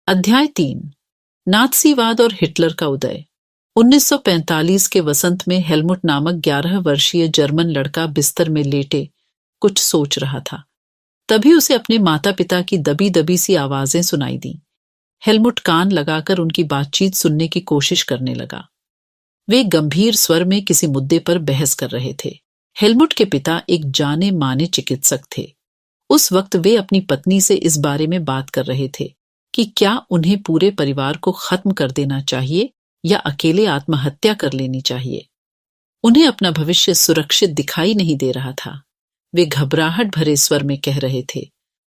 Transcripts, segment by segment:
अध्याय 3। नात्सीवाद और हिटलर का उदय। 1945 के वसंत में हेलमुट नामक 11 वर्षीय जर्मन लड़का बिस्तर में लेटे कुछ सोच रहा था। तभी उसे अपने माता पिता की दबी दबी सी आवाजें सुनाई दी। हेलमुट कान लगाकर उनकी बातचीत सुनने की कोशिश करने लगा। वे गंभीर स्वर में किसी मुद्दे पर बहस कर रहे थे। हेलमुट के पिता एक जाने माने चिकित्सक थे। उस वक्त वे अपनी पत्नी से इस बारे में बात कर रहे थे कि क्या उन्हें पूरे परिवार को खत्म कर देना चाहिए या अकेले आत्महत्या कर लेनी चाहिए। उन्हें अपना भविष्य सुरक्षित दिखाई नहीं दे रहा था। वे घबराहट भरे स्वर में कह रहे थे,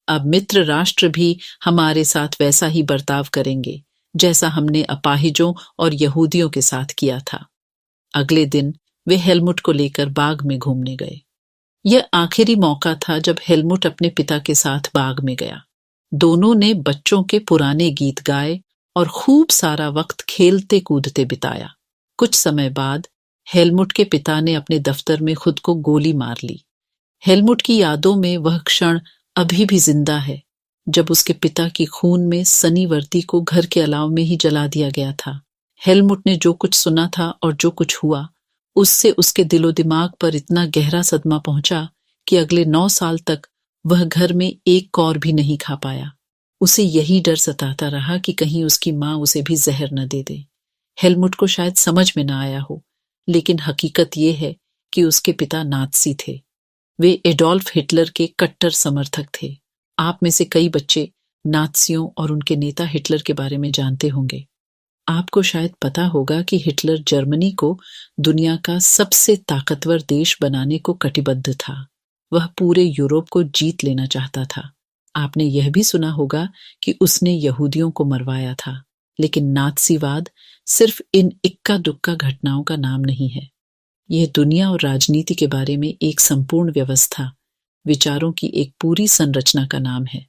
अब मित्र राष्ट्र भी हमारे साथ वैसा ही बर्ताव करेंगे जैसा हमने अपाहिजों और यहूदियों के साथ किया था। अगले दिन वे हेलमुट को लेकर बाग में घूमने गए। यह आखिरी मौका था जब हेलमुट अपने पिता के साथ बाग में गया। दोनों ने बच्चों के पुराने गीत गाए और खूब सारा वक्त खेलते कूदते बिताया। कुछ समय बाद हेलमुट के पिता ने अपने दफ्तर में खुद को गोली मार ली। हेलमुट की यादों में वह क्षण अभी भी जिंदा है जब उसके पिता की खून में सनी वर्दी को घर के अलाव में ही जला दिया गया था। हेलमुट ने जो कुछ सुना था और जो कुछ हुआ, उससे उसके दिलो दिमाग पर इतना गहरा सदमा पहुंचा कि अगले 9 साल तक वह घर में एक कौर भी नहीं खा पाया। उसे यही डर सताता रहा कि कहीं उसकी माँ उसे भी जहर न दे दे। हेलमुट को शायद समझ में न आया हो, लेकिन हकीकत यह है कि उसके पिता नात्सी थे। वे एडोल्फ हिटलर के कट्टर समर्थक थे। आप में से कई बच्चे नात्सियों और उनके नेता हिटलर के बारे में जानते होंगे। आपको शायद पता होगा कि हिटलर जर्मनी को दुनिया का सबसे ताकतवर देश बनाने को कटिबद्ध था। वह पूरे यूरोप को जीत लेना चाहता था। आपने यह भी सुना होगा कि उसने यहूदियों को मरवाया था। लेकिन नात्सीवाद सिर्फ इन इक्का दुक्का घटनाओं का नाम नहीं है। यह दुनिया और राजनीति के बारे में एक संपूर्ण व्यवस्था, विचारों की एक पूरी संरचना का नाम है।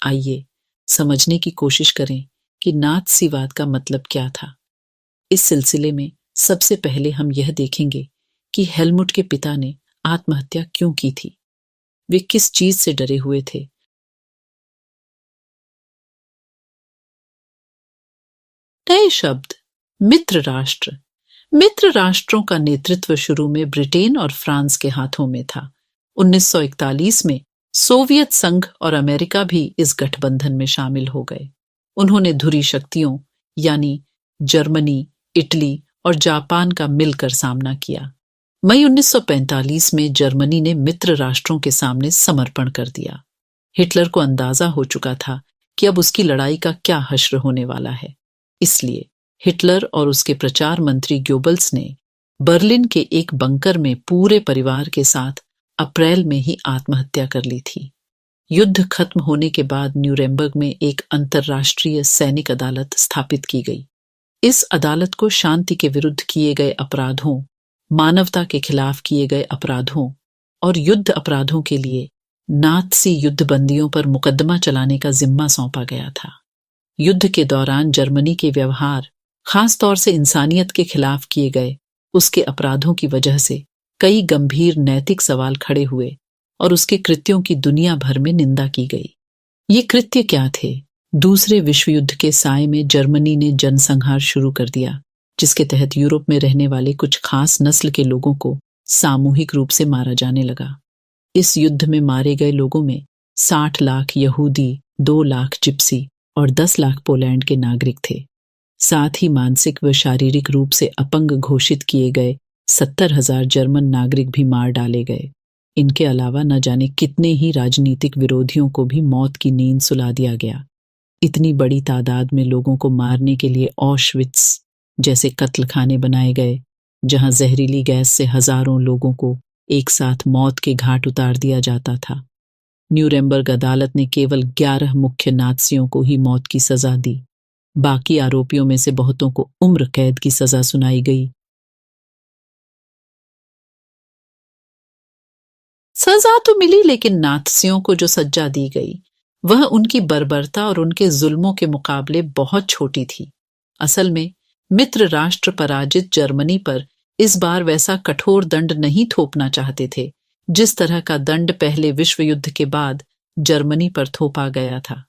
आइए समझने की कोशिश करें कि नात्सीवाद का मतलब क्या था। इस सिलसिले में सबसे पहले हम यह देखेंगे कि हेलमुट के पिता ने आत्महत्या क्यों की थी। वे किस चीज से डरे हुए थे। नए शब्द। मित्र राष्ट्र। मित्र राष्ट्रों का नेतृत्व शुरू में ब्रिटेन और फ्रांस के हाथों में था। 1941 में सोवियत संघ और अमेरिका भी इस गठबंधन में शामिल हो गए। उन्होंने धुरी शक्तियों यानी जर्मनी, इटली और जापान का मिलकर सामना किया। मई 1945 में जर्मनी ने मित्र राष्ट्रों के सामने समर्पण कर दिया। हिटलर को अंदाजा हो चुका था कि अब उसकी लड़ाई का क्या हश्र होने वाला है। इसलिए हिटलर और उसके प्रचार मंत्री गोबल्स ने बर्लिन के एक बंकर में पूरे परिवार के साथ अप्रैल में ही आत्महत्या कर ली थी। युद्ध खत्म होने के बाद न्यूरेमबर्ग में एक अंतर्राष्ट्रीय सैनिक अदालत स्थापित की गई। इस अदालत को शांति के विरुद्ध किए गए अपराधों, मानवता के खिलाफ किए गए अपराधों और युद्ध अपराधों के लिए नात्सी युद्धबंदियों पर मुकदमा चलाने का जिम्मा सौंपा गया था। युद्ध के दौरान जर्मनी के व्यवहार, खास तौर से इंसानियत के खिलाफ किए गए उसके अपराधों की वजह से कई गंभीर नैतिक सवाल खड़े हुए और उसके कृत्यों की दुनिया भर में निंदा की गई। ये कृत्य क्या थे? दूसरे विश्व युद्ध के साए में जर्मनी ने जनसंहार शुरू कर दिया, जिसके तहत यूरोप में रहने वाले कुछ खास नस्ल के लोगों को सामूहिक रूप से मारा जाने लगा। इस युद्ध में मारे गए लोगों में 60 लाख यहूदी, 2 लाख जिप्सी और 10 लाख पोलैंड के नागरिक थे। साथ ही मानसिक व शारीरिक रूप से अपंग घोषित किए गए 70,000 जर्मन नागरिक भी मार डाले गए। इनके अलावा न जाने कितने ही राजनीतिक विरोधियों को भी मौत की नींद सुला दिया गया। इतनी बड़ी तादाद में लोगों को मारने के लिए ऑशविट्स जैसे कत्लखाने बनाए गए, जहां जहरीली गैस से हजारों लोगों को एक साथ मौत के घाट उतार दिया जाता था। न्यूरेमबर्ग अदालत ने केवल 11 मुख्य नात्सियों को ही मौत की सजा दी। बाकी आरोपियों में से बहुतों को उम्र कैद की सजा सुनाई गई। सजा तो मिली, लेकिन नात्सियों को जो सजा दी गई वह उनकी बर्बरता और उनके जुल्मों के मुकाबले बहुत छोटी थी। असल में मित्र राष्ट्र पराजित जर्मनी पर इस बार वैसा कठोर दंड नहीं थोपना चाहते थे जिस तरह का दंड पहले विश्व युद्ध के बाद जर्मनी पर थोपा गया था।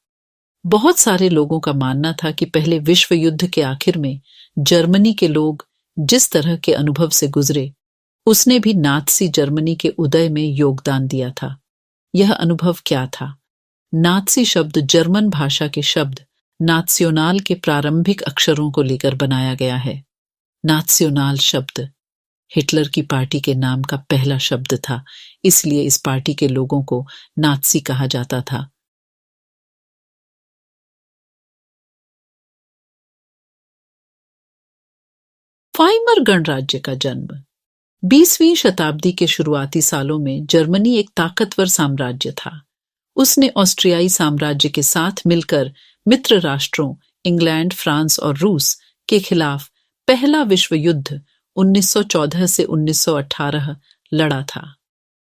बहुत सारे लोगों का मानना था कि पहले विश्व युद्ध के आखिर में जर्मनी के लोग जिस तरह के अनुभव से गुजरे, उसने भी नात्सी जर्मनी के उदय में योगदान दिया था। यह अनुभव क्या था? नात्सी शब्द जर्मन भाषा के शब्द नात्स्योनाल के प्रारंभिक अक्षरों को लेकर बनाया गया है। नात्स्योनाल शब्द हिटलर की पार्टी के नाम का पहला शब्द था, इसलिए इस पार्टी के लोगों को नात्सी कहा जाता था। वाइमर गणराज्य का जन्म 20वीं शताब्दी के शुरुआती सालों में जर्मनी एक ताकतवर साम्राज्य था। उसने ऑस्ट्रियाई साम्राज्य के साथ मिलकर मित्र राष्ट्रों इंग्लैंड, फ्रांस और रूस के खिलाफ पहला विश्व युद्ध 1914 से 1918 लड़ा था।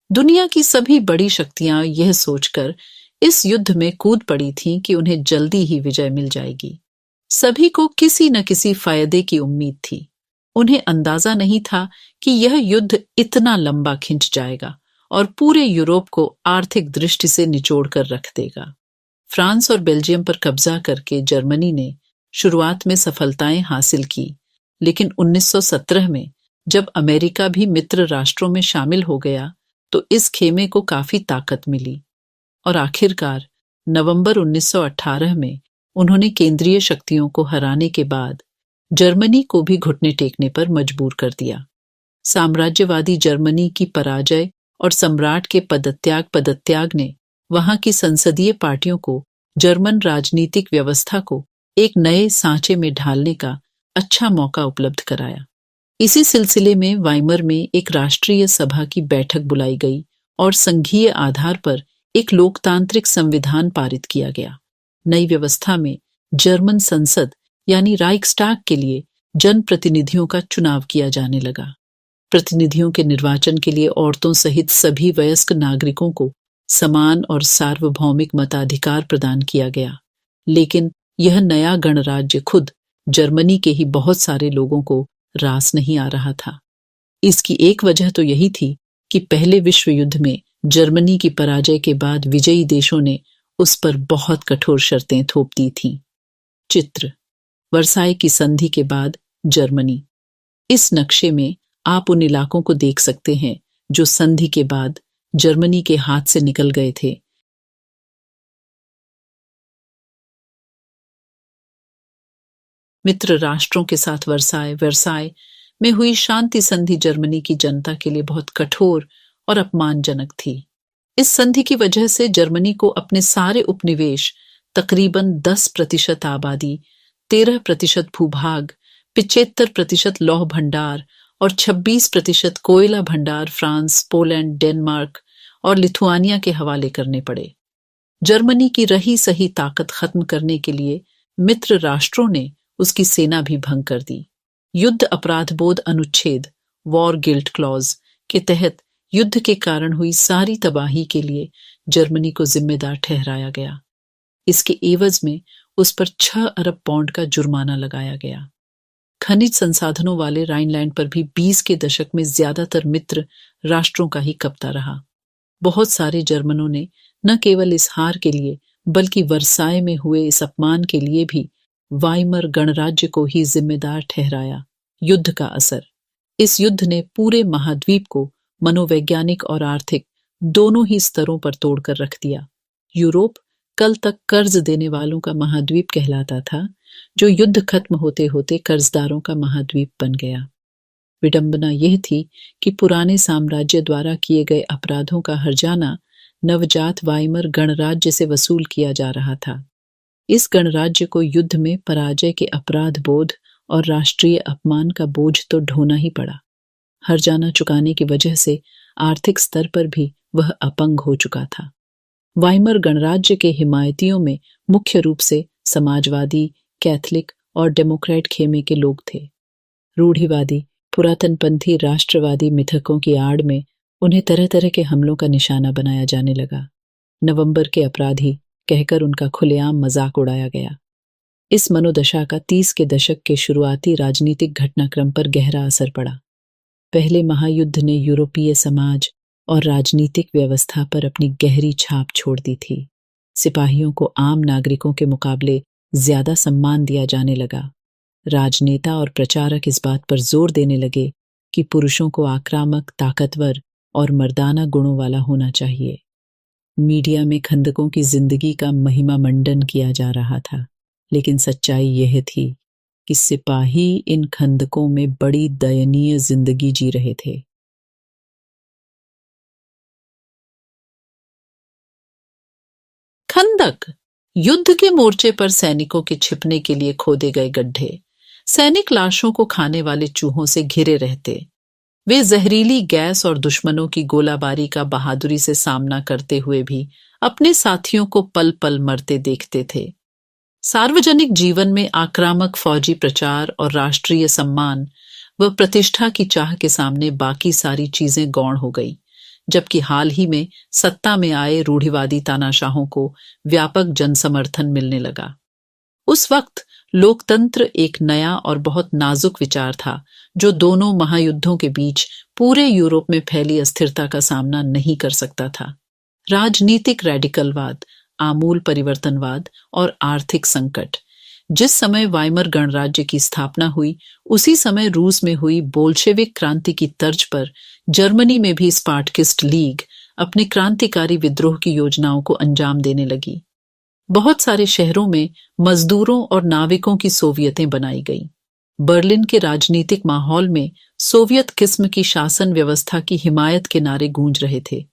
दुनिया की सभी बड़ी शक्तियां यह सोचकर इस युद्ध में कूद पड़ी थीं कि उन्हें जल्दी ही विजय मिल जाएगी। सभी को किसी न किसी फायदे की उम्मीद थी। उन्हें अंदाजा नहीं था कि यह युद्ध इतना लंबा खिंच जाएगा और पूरे यूरोप को आर्थिक दृष्टि से निचोड़ कर रख देगा। फ्रांस और बेल्जियम पर कब्जा करके जर्मनी ने शुरुआत में सफलताएं हासिल की, लेकिन 1917 में जब अमेरिका भी मित्र राष्ट्रों में शामिल हो गया तो इस खेमे को काफी ताकत मिली और आखिरकार नवंबर 1918 में उन्होंने केंद्रीय शक्तियों को हराने के बाद जर्मनी को भी घुटने टेकने पर मजबूर कर दिया। साम्राज्यवादी जर्मनी की पराजय और सम्राट के पदत्याग ने वहां की संसदीय पार्टियों को जर्मन राजनीतिक व्यवस्था को एक नए सांचे में ढालने का अच्छा मौका उपलब्ध कराया। इसी सिलसिले में वाइमर में एक राष्ट्रीय सभा की बैठक बुलाई गई और संघीय आधार पर एक लोकतांत्रिक संविधान पारित किया गया। नई व्यवस्था में जर्मन संसद यानी राइक्सटाग के लिए जनप्रतिनिधियों का चुनाव किया जाने लगा। प्रतिनिधियों के निर्वाचन के लिए औरतों सहित सभी वयस्क नागरिकों को समान और सार्वभौमिक मताधिकार प्रदान किया गया। लेकिन यह नया गणराज्य खुद जर्मनी के ही बहुत सारे लोगों को रास नहीं आ रहा था। इसकी एक वजह तो यही थी कि पहले विश्व युद्ध में जर्मनी की पराजय के बाद विजयी देशों ने उस पर बहुत कठोर शर्तें थोप दी थीं। चित्र वर्साई की संधि के बाद जर्मनी। इस नक्शे में आप उन इलाकों को देख सकते हैं जो संधि के बाद जर्मनी के हाथ से निकल गए थे। मित्र राष्ट्रों के साथ वर्साई में हुई शांति संधि जर्मनी की जनता के लिए बहुत कठोर और अपमानजनक थी। इस संधि की वजह से जर्मनी को अपने सारे उपनिवेश, तकरीबन 10% आबादी, 13% भूभाग, 75% लौह भंडार और 26% कोयला भंडार फ्रांस, पोलैंड, डेनमार्क और लिथुआनिया के हवाले करने पड़े। जर्मनी की रही सही ताकत खत्म करने के लिए मित्र राष्ट्रों ने उसकी सेना भी भंग कर दी। युद्ध अपराध बोध अनुच्छेद वॉर गिल्ट क्लॉज के तहत युद्ध के कारण हुई सारी तबाही के लिए जर्मनी को जिम्मेदार ठहराया गया। इसके एवज में उस पर 6 अरब पाउंड का जुर्माना लगाया गया। खनिज संसाधनों वाले राइनलैंड पर भी 20 के दशक में ज्यादातर मित्र राष्ट्रों का ही कब्जा रहा। बहुत सारे जर्मनों ने न केवल इस हार के लिए बल्कि वर्साई में हुए इस अपमान के लिए भी वाइमर गणराज्य को ही जिम्मेदार ठहराया। युद्ध का असर। इस युद्ध ने पूरे महाद्वीप को मनोवैज्ञानिक और आर्थिक दोनों ही स्तरों पर तोड़कर रख दिया। यूरोप कल तक कर्ज देने वालों का महाद्वीप कहलाता था, जो युद्ध खत्म होते होते कर्जदारों का महाद्वीप बन गया। विडंबना यह थी कि पुराने साम्राज्य द्वारा किए गए अपराधों का हर्जाना नवजात वाइमर गणराज्य से वसूल किया जा रहा था। इस गणराज्य को युद्ध में पराजय के अपराध बोध और राष्ट्रीय अपमान का बोझ तो ढोना ही पड़ा। हर्जाना चुकाने की वजह से आर्थिक स्तर पर भी वह अपंग हो चुका था। वाइमर गणराज्य के हिमायतियों में मुख्य रूप से समाजवादी, कैथलिक और डेमोक्रेट खेमे के लोग थे। रूढ़िवादी, पुरातनपंथी राष्ट्रवादी मिथकों की आड़ में उन्हें तरह तरह के हमलों का निशाना बनाया जाने लगा। नवंबर के अपराधी कहकर उनका खुलेआम मजाक उड़ाया गया। इस मनोदशा का 30 के दशक के शुरुआती राजनीतिक घटनाक्रम पर गहरा असर पड़ा। पहले महायुद्ध ने यूरोपीय समाज और राजनीतिक व्यवस्था पर अपनी गहरी छाप छोड़ दी थी। सिपाहियों को आम नागरिकों के मुकाबले ज्यादा सम्मान दिया जाने लगा। राजनेता और प्रचारक इस बात पर जोर देने लगे कि पुरुषों को आक्रामक, ताकतवर और मर्दाना गुणों वाला होना चाहिए। मीडिया में खंदकों की जिंदगी का महिमा मंडन किया जा रहा था, लेकिन सच्चाई यह थी कि सिपाही इन खंदकों में बड़ी दयनीय जिंदगी जी रहे थे। खंदक युद्ध के मोर्चे पर सैनिकों के छिपने के लिए खोदे गए गड्ढे। सैनिक लाशों को खाने वाले चूहों से घिरे रहते। वे जहरीली गैस और दुश्मनों की गोलाबारी का बहादुरी से सामना करते हुए भी अपने साथियों को पल पल मरते देखते थे। सार्वजनिक जीवन में आक्रामक फौजी प्रचार और राष्ट्रीय सम्मान व प्रतिष्ठा की चाह के सामने बाकी सारी चीजें गौण हो गई, जबकि हाल ही में सत्ता में आए रूढ़िवादी तानाशाहों को व्यापक जनसमर्थन मिलने लगा। उस वक्त लोकतंत्र एक नया और बहुत नाजुक विचार था, जो दोनों महायुद्धों के बीच पूरे यूरोप में फैली अस्थिरता का सामना नहीं कर सकता था। राजनीतिक रेडिकलवाद, आमूल परिवर्तनवाद और आर्थिक संकट। जिस समय वाइमर गणराज्य की स्थापना हुई, उसी समय रूस में हुई बोल्शेविक क्रांति की तर्ज पर जर्मनी में भी स्पार्टकिस्ट लीग अपने क्रांतिकारी विद्रोह की योजनाओं को अंजाम देने लगी। बहुत सारे शहरों में मजदूरों और नाविकों की सोवियतें बनाई गईं। बर्लिन के राजनीतिक माहौल में सोवियत किस्म की शासन व्यवस्था की हिमायत के नारे गूंज रहे थे।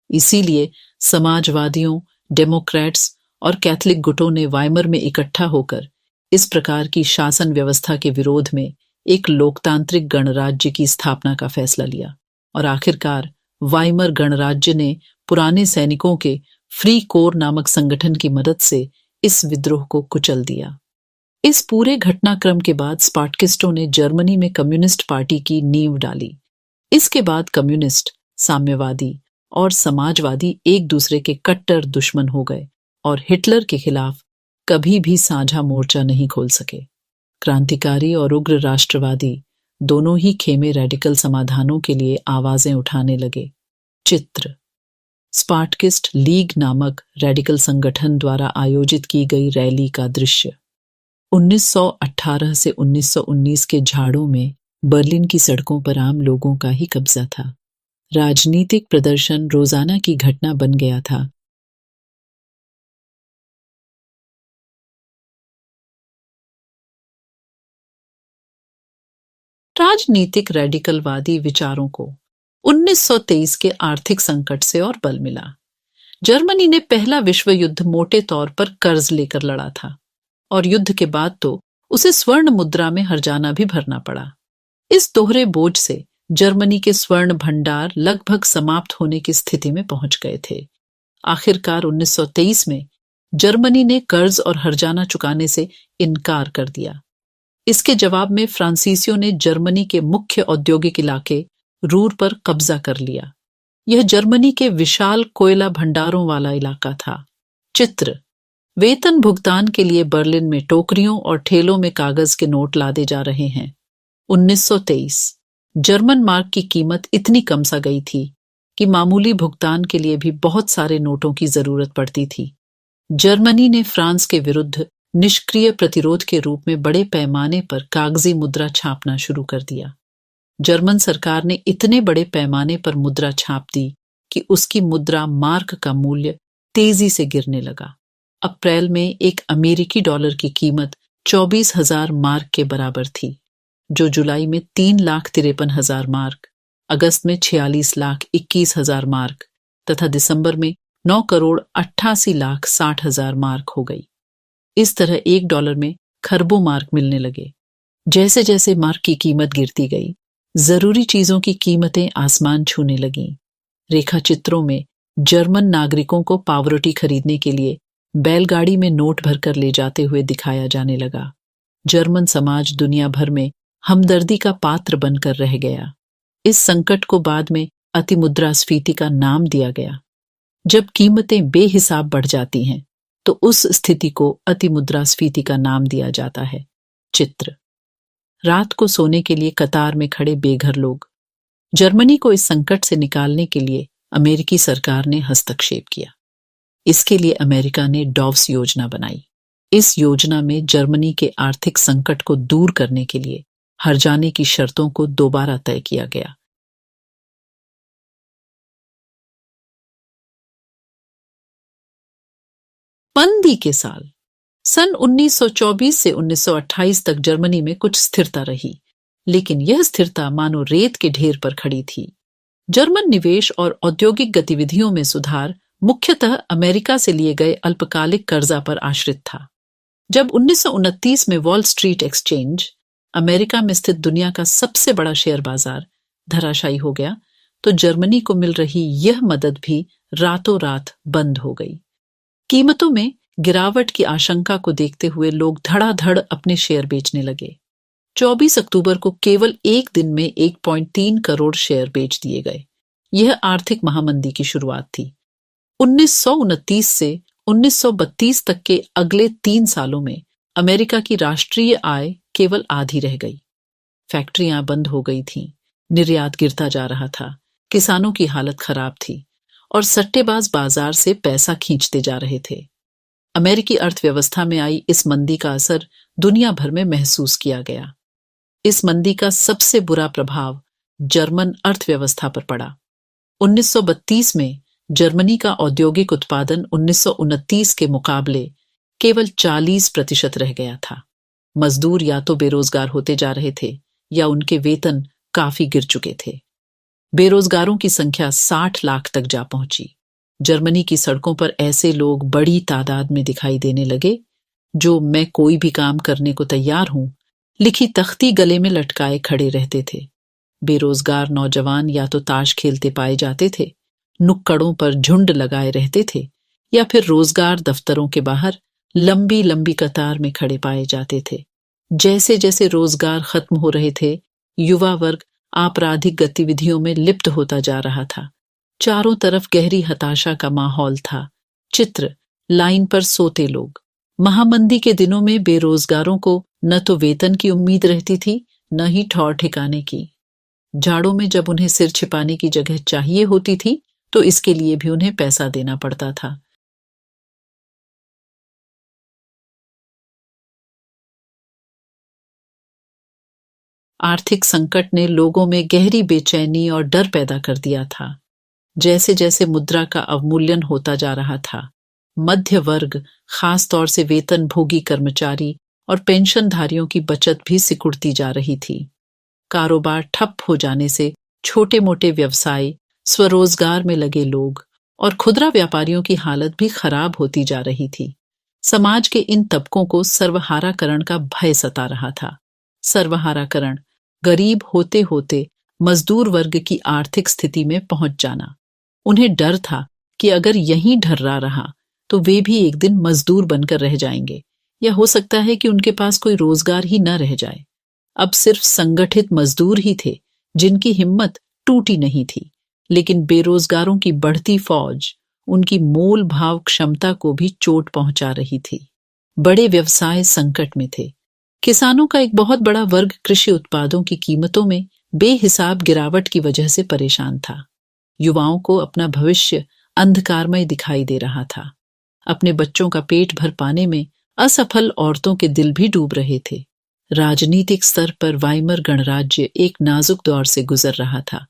इसीलिए समाजवादियों, डेमोक्रेट्स और कैथलिक गुटों ने वाइमर में इकट्ठा होकर इस प्रकार की शासन व्यवस्था के विरोध में एक लोकतांत्रिक गणराज्य की स्थापना का फैसला लिया, और आखिरकार वाइमर गणराज्य ने पुराने सैनिकों के फ्री कोर नामक संगठन की मदद से इस विद्रोह को कुचल दिया। इस पूरे घटनाक्रम के बाद स्पार्टकिस्टों ने जर्मनी में कम्युनिस्ट पार्टी की नींव डाली। इसके बाद कम्युनिस्ट, साम्यवादी और समाजवादी एक दूसरे के कट्टर दुश्मन हो गए और हिटलर के खिलाफ कभी भी साझा मोर्चा नहीं खोल सके। क्रांतिकारी और उग्र राष्ट्रवादी दोनों ही खेमे रेडिकल समाधानों के लिए आवाजें उठाने लगे। चित्र स्पार्टकिस्ट लीग नामक रेडिकल संगठन द्वारा आयोजित की गई रैली का दृश्य। 1918 से 1919 के झाड़ों में बर्लिन की सड़कों पर आम लोगों का ही कब्जा था। राजनीतिक प्रदर्शन रोजाना की घटना बन गया था। राजनीतिक रेडिकलवादी विचारों को 1923 के आर्थिक संकट से और बल मिला। जर्मनी ने पहला विश्व युद्ध मोटे तौर पर कर्ज लेकर लड़ा था, और युद्ध के बाद तो उसे स्वर्ण मुद्रा में हर्जाना भी भरना पड़ा। इस दोहरे बोझ से जर्मनी के स्वर्ण भंडार लगभग समाप्त होने की स्थिति में पहुंच गए थे। आखिरकार 1923 में जर्मनी ने कर्ज और हर्जाना चुकाने से इनकार कर दिया। इसके जवाब में फ्रांसीसियों ने जर्मनी के मुख्य औद्योगिक इलाके रूर पर कब्जा कर लिया। यह जर्मनी के विशाल कोयला भंडारों वाला इलाका था। चित्र वेतन भुगतान के लिए बर्लिन में टोकरियों और ठेलों में कागज के नोट लादे जा रहे हैं। 1923 जर्मन मार्क की कीमत इतनी कम सा गई थी कि मामूली भुगतान के लिए भी बहुत सारे नोटों की जरूरत पड़ती थी। जर्मनी ने फ्रांस के विरुद्ध निष्क्रिय प्रतिरोध के रूप में बड़े पैमाने पर कागजी मुद्रा छापना शुरू कर दिया। जर्मन सरकार ने इतने बड़े पैमाने पर मुद्रा छाप दी कि उसकी मुद्रा मार्क का मूल्य तेजी से गिरने लगा। अप्रैल में एक अमेरिकी डॉलर की कीमत 24,000 मार्क के बराबर थी, जो जुलाई में 3,53,000 मार्क, अगस्त में 46,21,000 मार्क तथा दिसंबर में 9,88,60,000 मार्क हो गई। इस तरह एक डॉलर में खरबों मार्क मिलने लगे। जैसे जैसे मार्क की कीमत गिरती गई, जरूरी चीजों की कीमतें आसमान छूने लगीं। रेखा चित्रों में जर्मन नागरिकों को पावरोटी खरीदने के लिए बैलगाड़ी में नोट भरकर ले जाते हुए दिखाया जाने लगा। जर्मन समाज दुनिया भर में हमदर्दी का पात्र बनकर रह गया। इस संकट को बाद में अतिमुद्रास्फीति का नाम दिया गया। जब कीमतें बेहिसाब बढ़ जाती हैं, तो उस स्थिति को अतिमुद्रास्फीति का नाम दिया जाता है। चित्र रात को सोने के लिए कतार में खड़े बेघर लोग। जर्मनी को इस संकट से निकालने के लिए अमेरिकी सरकार ने हस्तक्षेप किया। इसके लिए अमेरिका ने डॉव्स योजना बनाई। इस योजना में जर्मनी के आर्थिक संकट को दूर करने के लिए हर्जाने की शर्तों को दोबारा तय किया गया। मंदी के साल सन 1924 से 1928 तक जर्मनी में कुछ स्थिरता रही, लेकिन यह स्थिरता मानो रेत के ढेर पर खड़ी थी। जर्मन निवेश और औद्योगिक गतिविधियों में सुधार मुख्यतः अमेरिका से लिए गए अल्पकालिक कर्जा पर आश्रित था। जब 1929 में वॉल स्ट्रीट एक्सचेंज, अमेरिका में स्थित दुनिया का सबसे बड़ा शेयर बाजार, धराशायी हो गया, तो जर्मनी को मिल रही यह मदद भी रातों रात बंद हो गई। कीमतों में गिरावट की आशंका को देखते हुए लोग धड़ाधड़ अपने शेयर बेचने लगे। 24 अक्टूबर को केवल एक दिन में 1.3 करोड़ शेयर बेच दिए गए। यह आर्थिक महामंदी की शुरुआत थी। 1929 से 1932 तक के अगले 3 सालों में अमेरिका की राष्ट्रीय आय केवल आधी रह गई। फैक्ट्रियां बंद हो गई थीं, निर्यात गिरता जा रहा था, किसानों की हालत खराब थी और सट्टेबाज बाजार से पैसा खींचते जा रहे थे। अमेरिकी अर्थव्यवस्था में आई इस मंदी का असर दुनिया भर में महसूस किया गया। इस मंदी का सबसे बुरा प्रभाव जर्मन अर्थव्यवस्था पर पड़ा। 1932 में जर्मनी का औद्योगिक उत्पादन 1929 के मुकाबले केवल 40% रह गया था। मजदूर या तो बेरोजगार होते जा रहे थे या उनके वेतन काफी गिर चुके थे। बेरोजगारों की संख्या 60 लाख तक जा पहुंची। जर्मनी की सड़कों पर ऐसे लोग बड़ी तादाद में दिखाई देने लगे जो "मैं कोई भी काम करने को तैयार हूं" लिखी तख्ती गले में लटकाए खड़े रहते थे। बेरोजगार नौजवान या तो ताश खेलते पाए जाते थे, नुक्कड़ों पर झुंड लगाए रहते थे, या फिर रोजगार दफ्तरों के बाहर लंबी लंबी कतार में खड़े पाए जाते थे। जैसे जैसे रोजगार खत्म हो रहे थे, युवा वर्ग आपराधिक गतिविधियों में लिप्त होता जा रहा था। चारों तरफ गहरी हताशा का माहौल था। चित्र, लाइन पर सोते लोग। महामंदी के दिनों में बेरोजगारों को न तो वेतन की उम्मीद रहती थी, न ही ठौर ठिकाने की। जाड़ों में जब उन्हें सिर छिपाने की जगह चाहिए होती थी, तो इसके लिए भी उन्हें पैसा देना पड़ता था। आर्थिक संकट ने लोगों में गहरी बेचैनी और डर पैदा कर दिया था। जैसे जैसे मुद्रा का अवमूल्यन होता जा रहा था, मध्य वर्ग, खास तौर से वेतनभोगी कर्मचारी और पेंशनधारियों की बचत भी सिकुड़ती जा रही थी। कारोबार ठप हो जाने से छोटे मोटे व्यवसाय, स्वरोजगार में लगे लोग और खुदरा व्यापारियों की हालत भी खराब होती जा रही थी। समाज के इन तबकों को सर्वहाराकरण का भय सता रहा था। सर्वहाराकरण, गरीब होते होते मजदूर वर्ग की आर्थिक स्थिति में पहुंच जाना। उन्हें डर था कि अगर यहीं ढर्रा रहा तो वे भी एक दिन मजदूर बनकर रह जाएंगे, या हो सकता है कि उनके पास कोई रोजगार ही न रह जाए। अब सिर्फ संगठित मजदूर ही थे जिनकी हिम्मत टूटी नहीं थी, लेकिन बेरोजगारों की बढ़ती फौज उनकी मोल भाव क्षमता को भी चोट पहुंचा रही थी। बड़े व्यवसाय संकट में थे। किसानों का एक बहुत बड़ा वर्ग कृषि उत्पादों की कीमतों में बेहिसाब गिरावट की वजह से परेशान था। युवाओं को अपना भविष्य अंधकारमय दिखाई दे रहा था। अपने बच्चों का पेट भर पाने में असफल औरतों के दिल भी डूब रहे थे। राजनीतिक स्तर पर वाइमर गणराज्य एक नाजुक दौर से गुजर रहा था।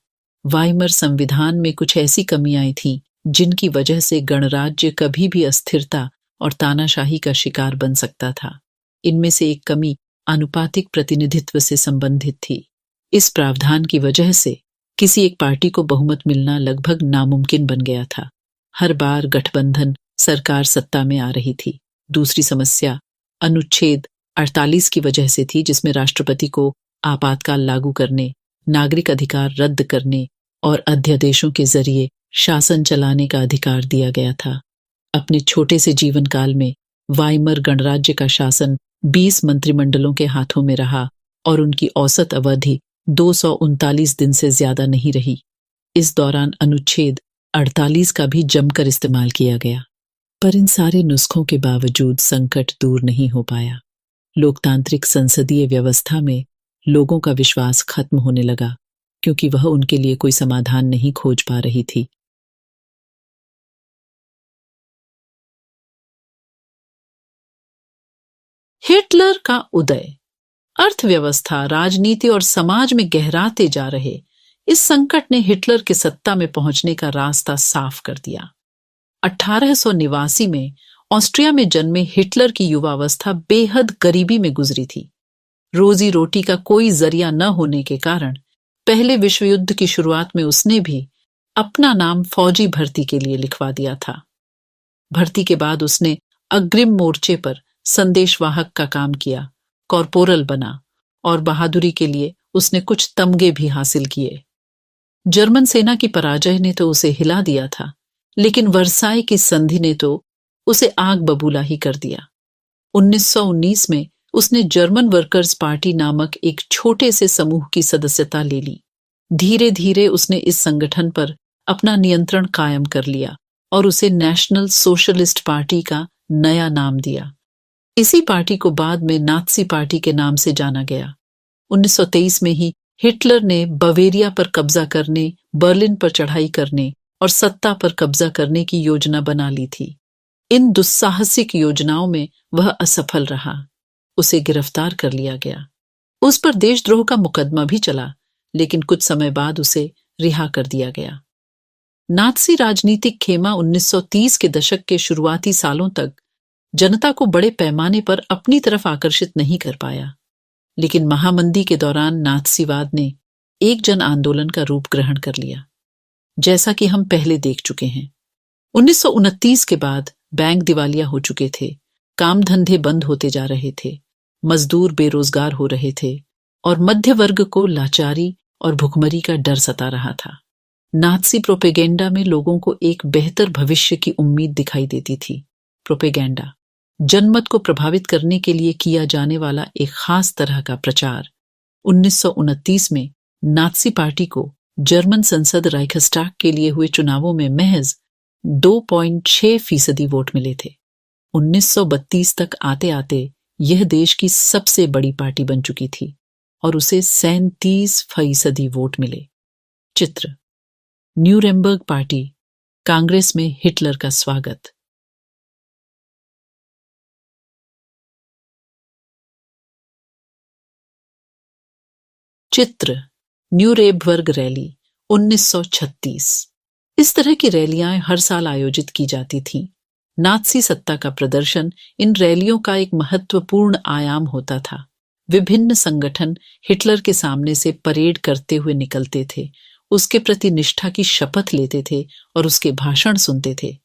वाइमर संविधान में कुछ ऐसी कमियां थीं जिनकी वजह से गणराज्य कभी भी अस्थिरता और तानाशाही का शिकार बन सकता था। इनमें से एक कमी आनुपातिक प्रतिनिधित्व से संबंधित थी। इस प्रावधान की वजह से किसी एक पार्टी को बहुमत मिलना लगभग नामुमकिन बन गया था। हर बार गठबंधन सरकार सत्ता में आ रही थी। दूसरी समस्या अनुच्छेद 48 की वजह से थी, जिसमें राष्ट्रपति को आपातकाल लागू करने, नागरिक अधिकार रद्द करने और अध्यादेशों के जरिए शासन चलाने का अधिकार दिया गया था। अपने छोटे से जीवन काल में वाइमर गणराज्य का शासन 20 मंत्रिमंडलों के हाथों में रहा और उनकी औसत अवधि 239 दिन से ज्यादा नहीं रही। इस दौरान अनुच्छेद 48 का भी जमकर इस्तेमाल किया गया, पर इन सारे नुस्खों के बावजूद संकट दूर नहीं हो पाया। लोकतांत्रिक संसदीय व्यवस्था में लोगों का विश्वास खत्म होने लगा, क्योंकि वह उनके लिए कोई समाधान नहीं खोज पा रही थी। हिटलर का उदय। अर्थव्यवस्था, राजनीति और समाज में गहराते जा रहे इस संकट ने हिटलर के सत्ता में पहुंचने का रास्ता साफ कर दिया। 1889 में ऑस्ट्रिया में जन्मे हिटलर की युवावस्था बेहद गरीबी में गुजरी थी। रोजी रोटी का कोई जरिया न होने के कारण पहले विश्व युद्ध की शुरुआत में उसने भी अपना नाम फौजी भर्ती के लिए लिखवा दिया था। भर्ती के बाद उसने अग्रिम मोर्चे पर संदेशवाहक का काम किया, कॉर्पोरल बना और बहादुरी के लिए उसने कुछ तमगे भी हासिल किए। जर्मन सेना की पराजय ने तो उसे हिला दिया था, लेकिन वर्साई की संधि ने तो उसे आग बबूला ही कर दिया। 1919 में उसने जर्मन वर्कर्स पार्टी नामक एक छोटे से समूह की सदस्यता ले ली। धीरे धीरे उसने इस संगठन पर अपना नियंत्रण कायम कर लिया और उसे नेशनल सोशलिस्ट पार्टी का नया नाम दिया। इसी पार्टी को बाद में नात्सी पार्टी के नाम से जाना गया। 1923 में ही हिटलर ने बवेरिया पर कब्जा करने, बर्लिन पर चढ़ाई करने और सत्ता पर कब्जा करने की योजना बना ली थी। इन दुस्साहसिक योजनाओं में वह असफल रहा। उसे गिरफ्तार कर लिया गया। उस पर देशद्रोह का मुकदमा भी चला, लेकिन कुछ समय बाद उसे रिहा कर दिया गया। नात्सी राजनीतिक खेमा 1930 के दशक के शुरुआती सालों तक जनता को बड़े पैमाने पर अपनी तरफ आकर्षित नहीं कर पाया, लेकिन महामंदी के दौरान नात्सीवाद ने एक जन आंदोलन का रूप ग्रहण कर लिया, जैसा कि हम पहले देख चुके हैं। 1929 के बाद बैंक दिवालिया हो चुके थे, काम धंधे बंद होते जा रहे थे, मजदूर बेरोजगार हो रहे थे और मध्य वर्ग को लाचारी और भुखमरी का डर सता रहा था। नात्सी प्रोपेगेंडा में लोगों को एक बेहतर भविष्य की उम्मीद दिखाई देती थी। प्रोपेगेंडा, जनमत को प्रभावित करने के लिए किया जाने वाला एक खास तरह का प्रचार। 1929 में नात्सी पार्टी को जर्मन संसद राइखस्टाग के लिए हुए चुनावों में महज 2.6% वोट मिले थे। 1932 तक आते आते यह देश की सबसे बड़ी पार्टी बन चुकी थी और उसे 37% वोट मिले। चित्र: न्यूरेमबर्ग पार्टी, कांग्रेस में हिटलर का स्वागत। चित्र: न्यूरेमबर्ग रैली 1936। इस तरह की रैलियां हर साल आयोजित की जाती थीं। नात्सी सत्ता का प्रदर्शन इन रैलियों का एक महत्वपूर्ण आयाम होता था। विभिन्न संगठन हिटलर के सामने से परेड करते हुए निकलते थे, उसके प्रति निष्ठा की शपथ लेते थे और उसके भाषण सुनते थे।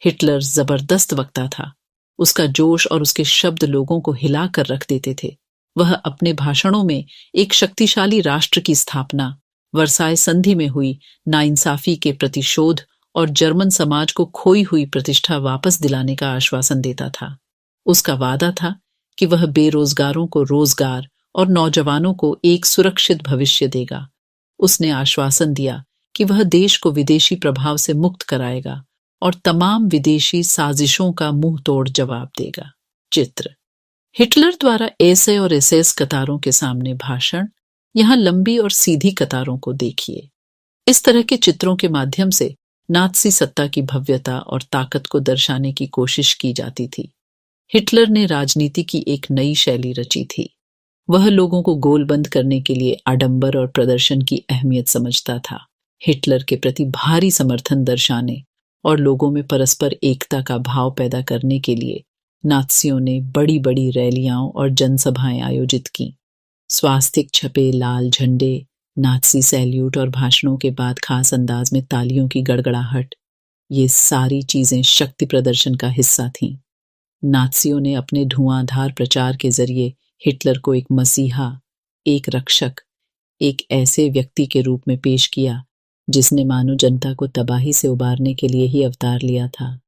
हिटलर जबरदस्त वक्ता था। उसका जोश और उसके शब्द लोगों को हिला कर रख देते थे। वह अपने भाषणों में एक शक्तिशाली राष्ट्र की स्थापना, वर्साय संधि में हुई नाइंसाफी के प्रतिशोध और जर्मन समाज को खोई हुई प्रतिष्ठा वापस दिलाने का आश्वासन देता था। उसका वादा था कि वह बेरोजगारों को रोजगार और नौजवानों को एक सुरक्षित भविष्य देगा। उसने आश्वासन दिया कि वह देश को विदेशी प्रभाव से मुक्त कराएगा और तमाम विदेशी साजिशों का मुंह तोड़ जवाब देगा। चित्र: हिटलर द्वारा एसे और एसएस कतारों के सामने भाषण। यहां लंबी और सीधी कतारों को देखिए। इस तरह के चित्रों के माध्यम से नात्सी सत्ता की भव्यता और ताकत को दर्शाने की कोशिश की जाती थी। हिटलर ने राजनीति की एक नई शैली रची थी। वह लोगों को गोलबंद करने के लिए आडंबर और प्रदर्शन की अहमियत समझता था। हिटलर के प्रति भारी समर्थन दर्शाने और लोगों में परस्पर एकता का भाव पैदा करने के लिए नात्सियों ने बड़ी बड़ी रैलियां और जनसभाएं आयोजित की। स्वास्तिक छपे लाल झंडे, नात्सी सैल्यूट और भाषणों के बाद खास अंदाज में तालियों की गड़गड़ाहट, ये सारी चीजें शक्ति प्रदर्शन का हिस्सा थीं। नात्सियों ने अपने धुआंधार प्रचार के जरिए हिटलर को एक मसीहा, एक रक्षक, एक ऐसे व्यक्ति के रूप में पेश किया जिसने मानव जनता को तबाही से उबारने के लिए ही अवतार लिया था।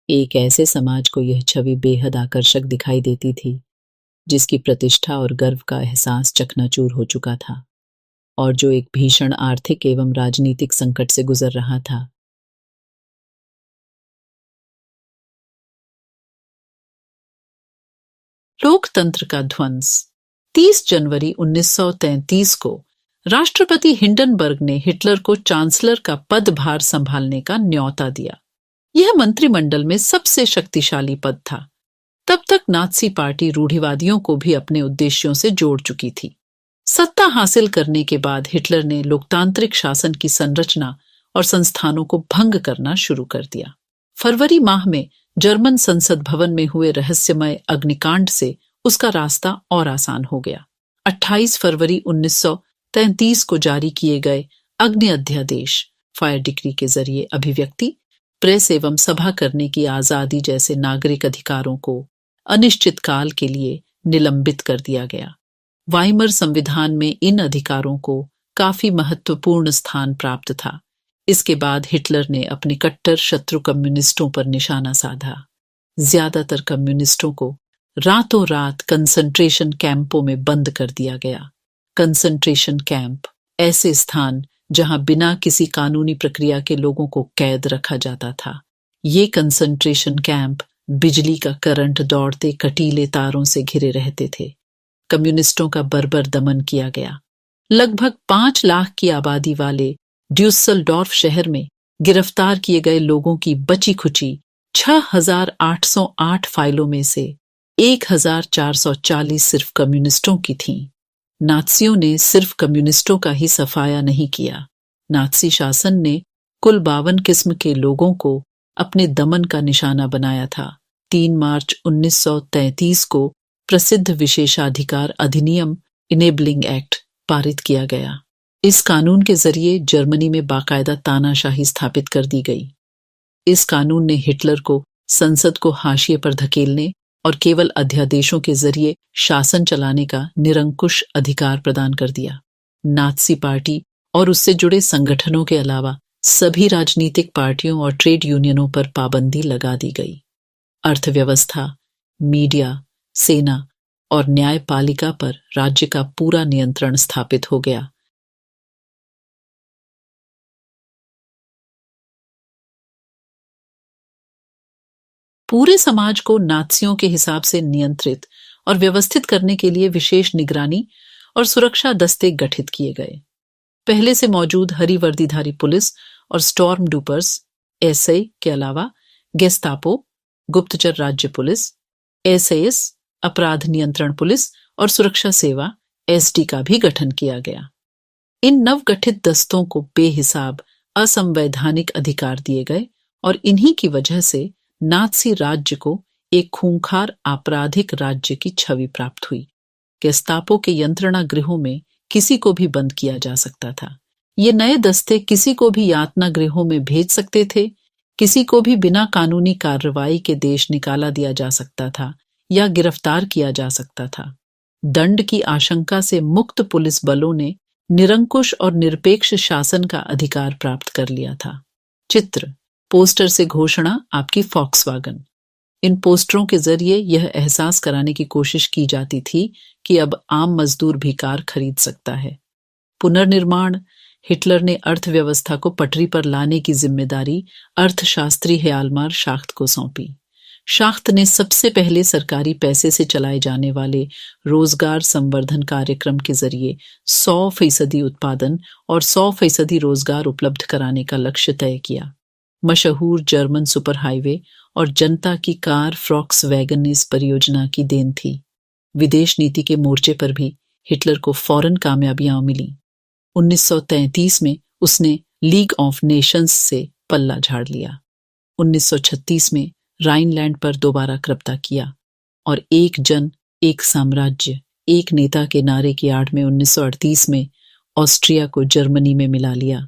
एक ऐसे समाज को यह छवि बेहद आकर्षक दिखाई देती थी जिसकी प्रतिष्ठा और गर्व का एहसास चकनाचूर हो चुका था और जो एक भीषण आर्थिक एवं राजनीतिक संकट से गुजर रहा था। लोकतंत्र का ध्वंस। 30 जनवरी 1933 को राष्ट्रपति हिंडनबर्ग ने हिटलर को चांसलर का पदभार संभालने का न्योता दिया। यह मंत्रिमंडल में सबसे शक्तिशाली पद था। तब तक नात्सी पार्टी रूढ़िवादियों को भी अपने उद्देश्यों से जोड़ चुकी थी। सत्ता हासिल करने के बाद हिटलर ने लोकतांत्रिक शासन की संरचना और संस्थानों को भंग करना शुरू कर दिया। फरवरी माह में जर्मन संसद भवन में हुए रहस्यमय अग्निकांड से उसका रास्ता और आसान हो गया। 28 फरवरी 1933 को जारी किए गए अग्नि अध्यादेश फायर डिक्री के जरिए अभिव्यक्ति, प्रेस एवं सभा करने की आजादी जैसे नागरिक अधिकारों को अनिश्चित काल के लिए निलंबित कर दिया गया। वाइमर संविधान में इन अधिकारों को काफी महत्वपूर्ण स्थान प्राप्त था। इसके बाद हिटलर ने अपने कट्टर शत्रु कम्युनिस्टों पर निशाना साधा। ज्यादातर कम्युनिस्टों को रातों रात कंसंट्रेशन कैंपों में बंद कर दिया गया। कंसंट्रेशन कैंप ऐसे स्थान जहां बिना किसी कानूनी प्रक्रिया के लोगों को कैद रखा जाता था। ये कंसंट्रेशन कैंप बिजली का करंट दौड़ते कटीले तारों से घिरे रहते थे। कम्युनिस्टों का बर्बर दमन किया गया। लगभग 5 लाख की आबादी वाले ड्यूसलडॉर्फ शहर में गिरफ्तार किए गए लोगों की बची खुची 6,808 फाइलों में से 1,440 सिर्फ कम्युनिस्टों की थीं। नात्सियों ने सिर्फ कम्युनिस्टों का ही सफाया नहीं किया। नात्सी शासन ने कुल 52 किस्म के लोगों को अपने दमन का निशाना बनाया था। 3 मार्च 1933 को प्रसिद्ध विशेषाधिकार अधिनियम इनेबलिंग एक्ट पारित किया गया। इस कानून के जरिए जर्मनी में बाकायदा तानाशाही स्थापित कर दी गई। इस कानून ने हिटलर को संसद को हाशिए पर धकेलने और केवल अध्यादेशों के जरिए शासन चलाने का निरंकुश अधिकार प्रदान कर दिया। नात्सी पार्टी और उससे जुड़े संगठनों के अलावा सभी राजनीतिक पार्टियों और ट्रेड यूनियनों पर पाबंदी लगा दी गई। अर्थव्यवस्था, मीडिया, सेना और न्यायपालिका पर राज्य का पूरा नियंत्रण स्थापित हो गया। पूरे समाज को नात्सियों के हिसाब से नियंत्रित और व्यवस्थित करने के लिए विशेष निगरानी और सुरक्षा दस्ते गठित किए गए। पहले से मौजूद हरी वर्दीधारी पुलिस और स्टॉर्म डूपर्स एसआई के अलावा गेस्तापो, गुप्तचर राज्य पुलिस, एसएस, अपराध नियंत्रण पुलिस और सुरक्षा सेवा एसडी का भी गठन किया गया। इन नवगठित दस्तों को बेहिसाब असंवैधानिक अधिकार दिए गए और इन्हीं की वजह से नात्सी राज्य को एक खूंखार आपराधिक राज्य की छवि प्राप्त हुई। गेस्तापो के यंत्रणा गृहों में किसी को भी बंद किया जा सकता था। ये नए दस्ते किसी को भी यातना गृहों में भेज सकते थे, किसी को भी बिना कानूनी कार्रवाई के देश निकाला दिया जा सकता था या गिरफ्तार किया जा सकता था। दंड की आशंका से मुक्त पुलिस बलों ने निरंकुश और निरपेक्ष शासन का अधिकार प्राप्त कर लिया था। चित्र, पोस्टर से घोषणा आपकी फॉक्सवैगन। इन पोस्टरों के जरिए यह एहसास कराने की कोशिश की जाती थी कि अब आम मजदूर भी कार खरीद सकता है। पुनर्निर्माण, हिटलर ने अर्थव्यवस्था को पटरी पर लाने की जिम्मेदारी अर्थशास्त्री हयालमार शाख्त को सौंपी। शाख्त ने सबसे पहले सरकारी पैसे से चलाए जाने वाले रोजगार संवर्धन कार्यक्रम के जरिए 100% उत्पादन और 100% रोजगार उपलब्ध कराने का लक्ष्य तय किया। मशहूर जर्मन सुपर हाईवे और जनता की कार फॉक्सवैगन इस परियोजना की देन थी। विदेश नीति के मोर्चे पर भी हिटलर को फौरन कामयाबियां मिली। 1933 में उसने लीग ऑफ नेशंस से पल्ला झाड़ लिया। 1936 में राइनलैंड पर दोबारा कब्जा किया और एक जन, एक साम्राज्य, एक नेता के नारे की आड़ में 1938 में ऑस्ट्रिया को जर्मनी में मिला लिया।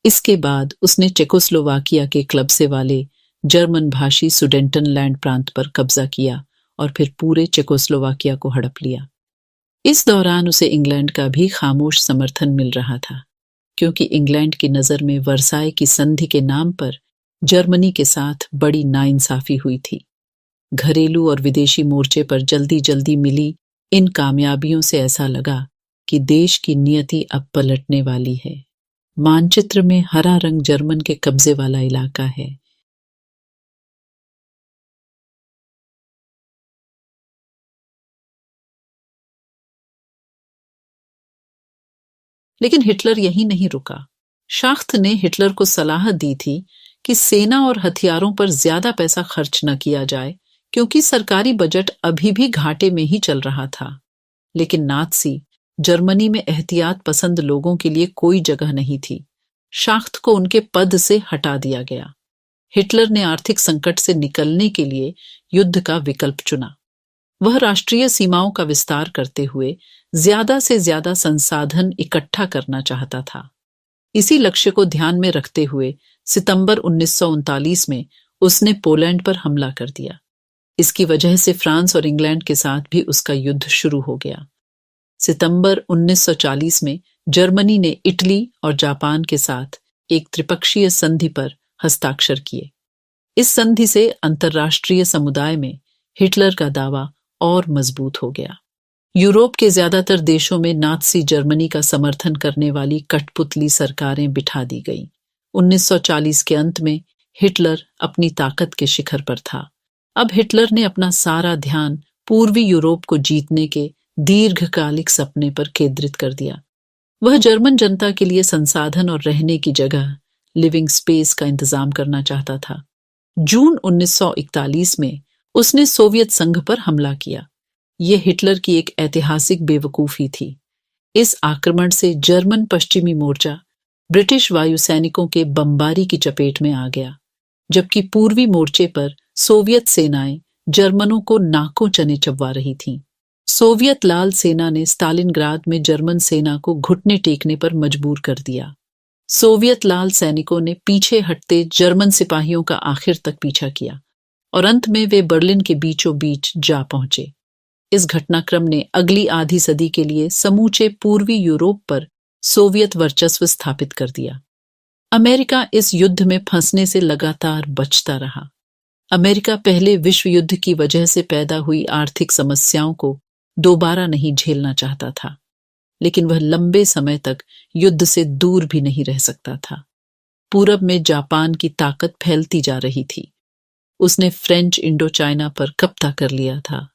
इसके बाद उसने चेकोस्लोवाकिया के क्लब से वाले जर्मन भाषी सुडेंटनलैंड प्रांत पर कब्जा किया और फिर पूरे चेकोस्लोवाकिया को हड़प लिया। इस दौरान उसे इंग्लैंड का भी खामोश समर्थन मिल रहा था, क्योंकि इंग्लैंड की नज़र में वर्साई की संधि के नाम पर जर्मनी के साथ बड़ी नाइंसाफी हुई थी। घरेलू और विदेशी मोर्चे पर जल्दी जल्दी मिली इन कामयाबियों से ऐसा लगा कि देश की नियति अब पलटने वाली है। मानचित्र में हरा रंग जर्मन के कब्जे वाला इलाका है। लेकिन हिटलर यहीं नहीं रुका। शाख्त ने हिटलर को सलाह दी थी कि सेना और हथियारों पर ज्यादा पैसा खर्च न किया जाए, क्योंकि सरकारी बजट अभी भी घाटे में ही चल रहा था। लेकिन नात्सी जर्मनी में एहतियात पसंद लोगों के लिए कोई जगह नहीं थी। शाख्त को उनके पद से हटा दिया गया। हिटलर ने आर्थिक संकट से निकलने के लिए युद्ध का विकल्प चुना। वह राष्ट्रीय सीमाओं का विस्तार करते हुए ज्यादा से ज्यादा संसाधन इकट्ठा करना चाहता था। इसी लक्ष्य को ध्यान में रखते हुए सितंबर 1939 में उसने पोलैंड पर हमला कर दिया। इसकी वजह से फ्रांस और इंग्लैंड के साथ भी उसका युद्ध शुरू हो गया। सितंबर 1940 में जर्मनी ने इटली और जापान के साथ एक त्रिपक्षीय संधि पर हस्ताक्षर किए। इस संधि से अंतर्राष्ट्रीय समुदाय में हिटलर का दावा और मजबूत हो गया। यूरोप के ज्यादातर देशों में नात्सी जर्मनी का समर्थन करने वाली कठपुतली सरकारें बिठा दी गईं। 1940 के अंत में हिटलर अपनी ताकत के शिखर पर था। अब हिटलर ने अपना सारा ध्यान पूर्वी यूरोप को जीतने के दीर्घकालिक सपने पर केंद्रित कर दिया। वह जर्मन जनता के लिए संसाधन और रहने की जगह, लिविंग स्पेस का इंतजाम करना चाहता था। जून 1941 में उसने सोवियत संघ पर हमला किया। यह हिटलर की एक ऐतिहासिक बेवकूफी थी। इस आक्रमण से जर्मन पश्चिमी मोर्चा ब्रिटिश वायुसैनिकों के बमबारी की चपेट में आ गया, जबकि पूर्वी मोर्चे पर सोवियत सेनाएं जर्मनों को नाकों चने चबवा रही थीं। सोवियत लाल सेना ने स्टालिनग्राद में जर्मन सेना को घुटने टेकने पर मजबूर कर दिया। सोवियत लाल सैनिकों ने पीछे हटते जर्मन सिपाहियों का आखिर तक पीछा किया और अंत में वे बर्लिन के बीचों बीच जा पहुंचे। इस घटनाक्रम ने अगली आधी सदी के लिए समूचे पूर्वी यूरोप पर सोवियत वर्चस्व स्थापित कर दिया। अमेरिका इस युद्ध में फंसने से लगातार बचता रहा। अमेरिका पहले विश्व युद्ध की वजह से पैदा हुई आर्थिक समस्याओं को दोबारा नहीं झेलना चाहता था, लेकिन वह लंबे समय तक युद्ध से दूर भी नहीं रह सकता था। पूरब में जापान की ताकत फैलती जा रही थी। उसने फ्रेंच इंडो चाइना पर कब्जा कर लिया था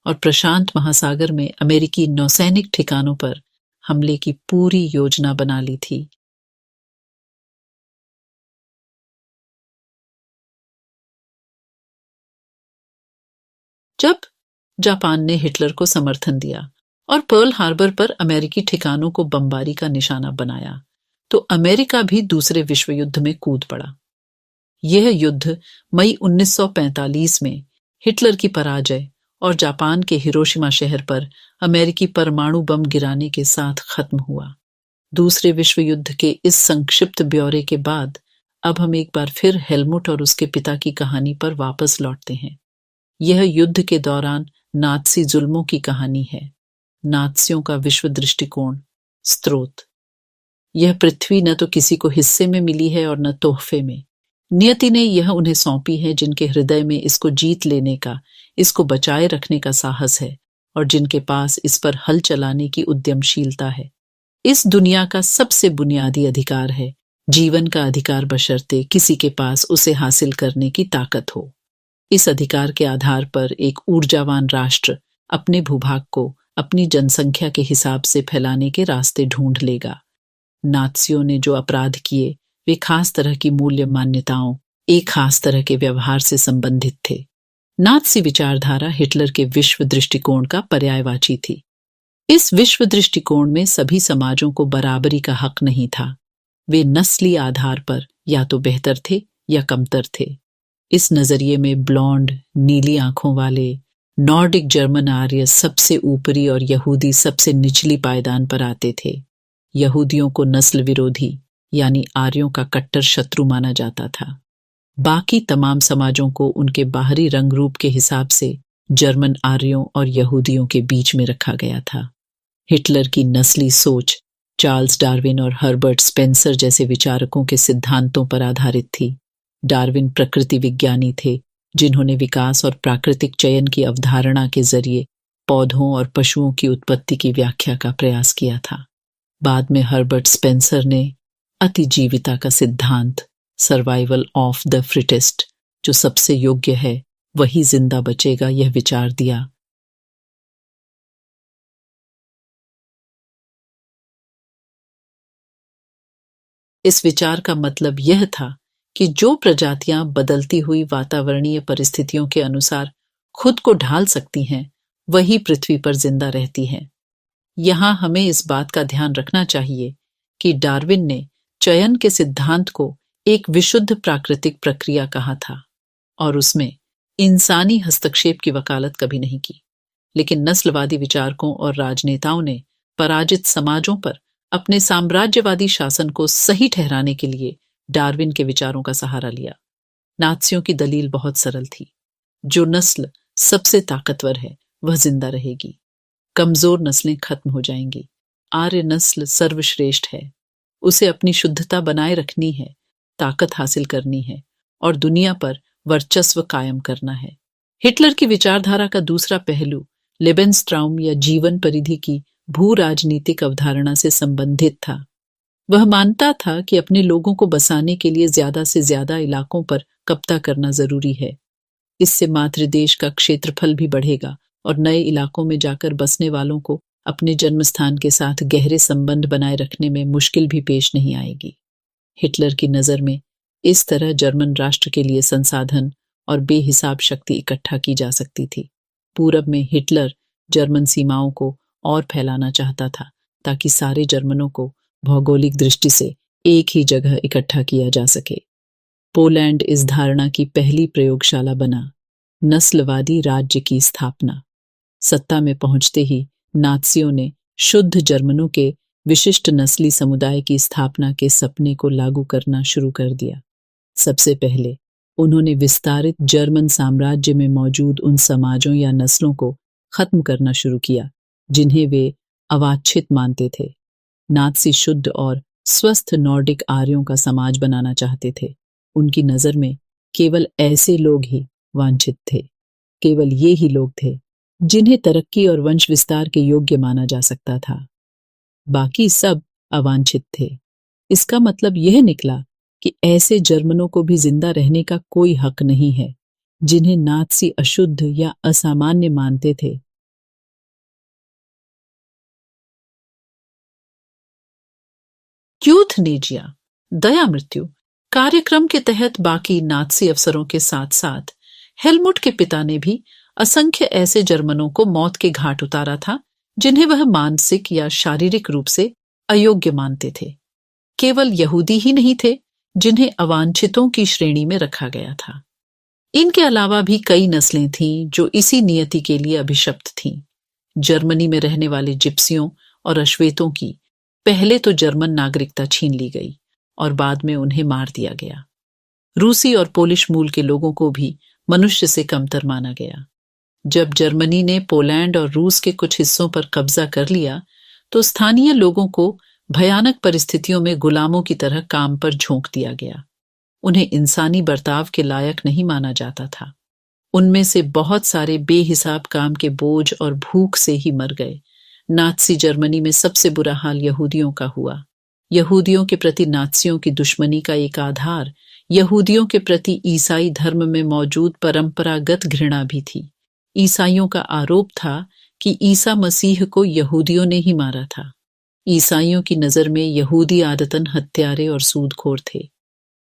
और प्रशांत महासागर में अमेरिकी नौसैनिक ठिकानों पर हमले की पूरी योजना बना ली थी। जब जापान ने हिटलर को समर्थन दिया और पर्ल हार्बर पर अमेरिकी ठिकानों को बमबारी का निशाना बनाया, तो अमेरिका भी दूसरे विश्व युद्ध में कूद पड़ा। यह युद्ध मई 1945 में हिटलर की पराजय और जापान के हिरोशिमा शहर पर अमेरिकी परमाणु बम गिराने के साथ खत्म हुआ। दूसरे विश्व युद्ध के इस संक्षिप्त ब्यौरे के बाद अब हम एक बार फिर हेलमुट और उसके पिता की कहानी पर वापस लौटते हैं। यह युद्ध के दौरान नात्सी जुल्मों की कहानी है। नात्सियों का विश्व दृष्टिकोण। स्रोत: यह पृथ्वी न तो किसी को हिस्से में मिली है और न तोहफे में। नियति ने यह उन्हें सौंपी है जिनके हृदय में इसको जीत लेने का, इसको बचाए रखने का साहस है और जिनके पास इस पर हल चलाने की उद्यमशीलता है। इस दुनिया का सबसे बुनियादी अधिकार है जीवन का अधिकार, बशर्ते किसी के पास उसे हासिल करने की ताकत हो। इस अधिकार के आधार पर एक ऊर्जावान राष्ट्र अपने भूभाग को अपनी जनसंख्या के हिसाब से फैलाने के रास्ते ढूंढ लेगा। नात्सियों ने जो अपराध किए वे खास तरह की मूल्य मान्यताओं, एक खास तरह के व्यवहार से संबंधित थे। नात्सी विचारधारा हिटलर के विश्व दृष्टिकोण का पर्यायवाची थी। इस विश्व दृष्टिकोण में सभी समाजों को बराबरी का हक नहीं था। वे नस्ली आधार पर या तो बेहतर थे या कमतर थे। इस नजरिए में ब्लॉन्ड, नीली आंखों वाले नॉर्डिक जर्मन आर्य सबसे ऊपरी और यहूदी सबसे निचली पायदान पर आते थे। यहूदियों को नस्ल विरोधी यानी आर्यों का कट्टर शत्रु माना जाता था। बाकी तमाम समाजों को उनके बाहरी रंग रूप के हिसाब से जर्मन आर्यों और यहूदियों के बीच में रखा गया था। हिटलर की नस्ली सोच चार्ल्स डार्विन और हर्बर्ट स्पेंसर जैसे विचारकों के सिद्धांतों पर आधारित थी। डार्विन प्रकृति विज्ञानी थे जिन्होंने विकास और प्राकृतिक चयन की अवधारणा के जरिए पौधों और पशुओं की उत्पत्ति की व्याख्या का प्रयास किया था। बाद में हर्बर्ट स्पेंसर ने अतिजीविता का सिद्धांत, सर्वाइवल ऑफ द फिटेस्ट, जो सबसे योग्य है वही जिंदा बचेगा, यह विचार दिया। इस विचार का मतलब यह था कि जो प्रजातियां बदलती हुई वातावरणीय परिस्थितियों के अनुसार खुद को ढाल सकती हैं, वही पृथ्वी पर जिंदा रहती हैं। यहां हमें इस बात का ध्यान रखना चाहिए कि डार्विन ने चयन के सिद्धांत को एक विशुद्ध प्राकृतिक प्रक्रिया कहा था और उसमें इंसानी हस्तक्षेप की वकालत कभी नहीं की। लेकिन नस्लवादी विचारकों और राजनेताओं ने पराजित समाजों पर अपने साम्राज्यवादी शासन को सही ठहराने के लिए डार्विन के विचारों का सहारा लिया। नात्सियों की दलील बहुत सरल थी। जो नस्ल सबसे ताकतवर है वह जिंदा रहेगी, कमजोर नस्लें खत्म हो जाएंगी। आर्य नस्ल सर्वश्रेष्ठ है, उसे अपनी शुद्धता बनाए रखनी है, ताकत हासिल करनी है और दुनिया पर वर्चस्व कायम करना है। हिटलर की विचारधारा का दूसरा पहलू लेबेनस्ट्राउम या जीवन परिधि की भू राजनीतिक अवधारणा से संबंधित था। वह मानता था कि अपने लोगों को बसाने के लिए ज्यादा से ज्यादा इलाकों पर कब्जा करना जरूरी है। इससे मातृदेश का क्षेत्रफल भी बढ़ेगा और नए इलाकों में जाकर बसने वालों को अपने जन्मस्थान के साथ गहरे संबंध बनाए रखने में मुश्किल भी पेश नहीं आएगी। हिटलर की नज़र में इस तरह जर्मन राष्ट्र के लिए संसाधन और बेहिसाब शक्ति इकट्ठा की जा सकती थी। पूरब में हिटलर जर्मन सीमाओं को और फैलाना चाहता था ताकि सारे जर्मनों को भौगोलिक दृष्टि से एक ही जगह इकट्ठा किया जा सके। पोलैंड इस धारणा की पहली प्रयोगशाला बना। नस्लवादी राज्य की स्थापना। सत्ता में पहुंचते ही नात्सियों ने शुद्ध जर्मनों के विशिष्ट नस्ली समुदाय की स्थापना के सपने को लागू करना शुरू कर दिया। सबसे पहले उन्होंने विस्तारित जर्मन साम्राज्य में मौजूद उन समाजों या नस्लों को खत्म करना शुरू किया जिन्हें वे अवांछित मानते थे। नात्सी शुद्ध और स्वस्थ नॉर्डिक आर्यों का समाज बनाना चाहते थे। उनकी नजर में केवल ऐसे लोग ही वांछित थे, केवल ये ही लोग थे जिन्हें तरक्की और वंश विस्तार के योग्य माना जा सकता था। बाकी सब अवांछित थे। इसका मतलब यह निकला कि ऐसे जर्मनों को भी जिंदा रहने का कोई हक नहीं है जिन्हें नात्सी अशुद्ध या असामान्य मानते थे। यूथनेजिया, दया मृत्यु कार्यक्रम के तहत बाकी नात्सी अफसरों के साथ साथ हेलमुट के पिता ने भी असंख्य ऐसे जर्मनों को मौत के घाट उतारा था जिन्हें वह मानसिक या शारीरिक रूप से अयोग्य मानते थे। केवल यहूदी ही नहीं थे जिन्हें अवांछितों की श्रेणी में रखा गया था। इनके अलावा भी कई नस्लें थीं जो इसी नियति के लिए अभिशप्त थीं। जर्मनी में रहने वाले जिप्सियों और अश्वेतों की पहले तो जर्मन नागरिकता छीन ली गई और बाद में उन्हें मार दिया गया। रूसी और पोलिश मूल के लोगों को भी मनुष्य से कमतर माना गया। जब जर्मनी ने पोलैंड और रूस के कुछ हिस्सों पर कब्जा कर लिया तो स्थानीय लोगों को भयानक परिस्थितियों में गुलामों की तरह काम पर झोंक दिया गया। उन्हें इंसानी बर्ताव के लायक नहीं माना जाता था। उनमें से बहुत सारे बेहिसाब काम के बोझ और भूख से ही मर गए। नात्सी जर्मनी में सबसे बुरा हाल यहूदियों का हुआ। यहूदियों के प्रति नात्सियों की दुश्मनी का एक आधार यहूदियों के प्रति ईसाई धर्म में मौजूद परंपरागत घृणा भी थी। ईसाइयों का आरोप था कि ईसा मसीह को यहूदियों ने ही मारा था। ईसाइयों की नज़र में यहूदी आदतन हत्यारे और सूदखोर थे।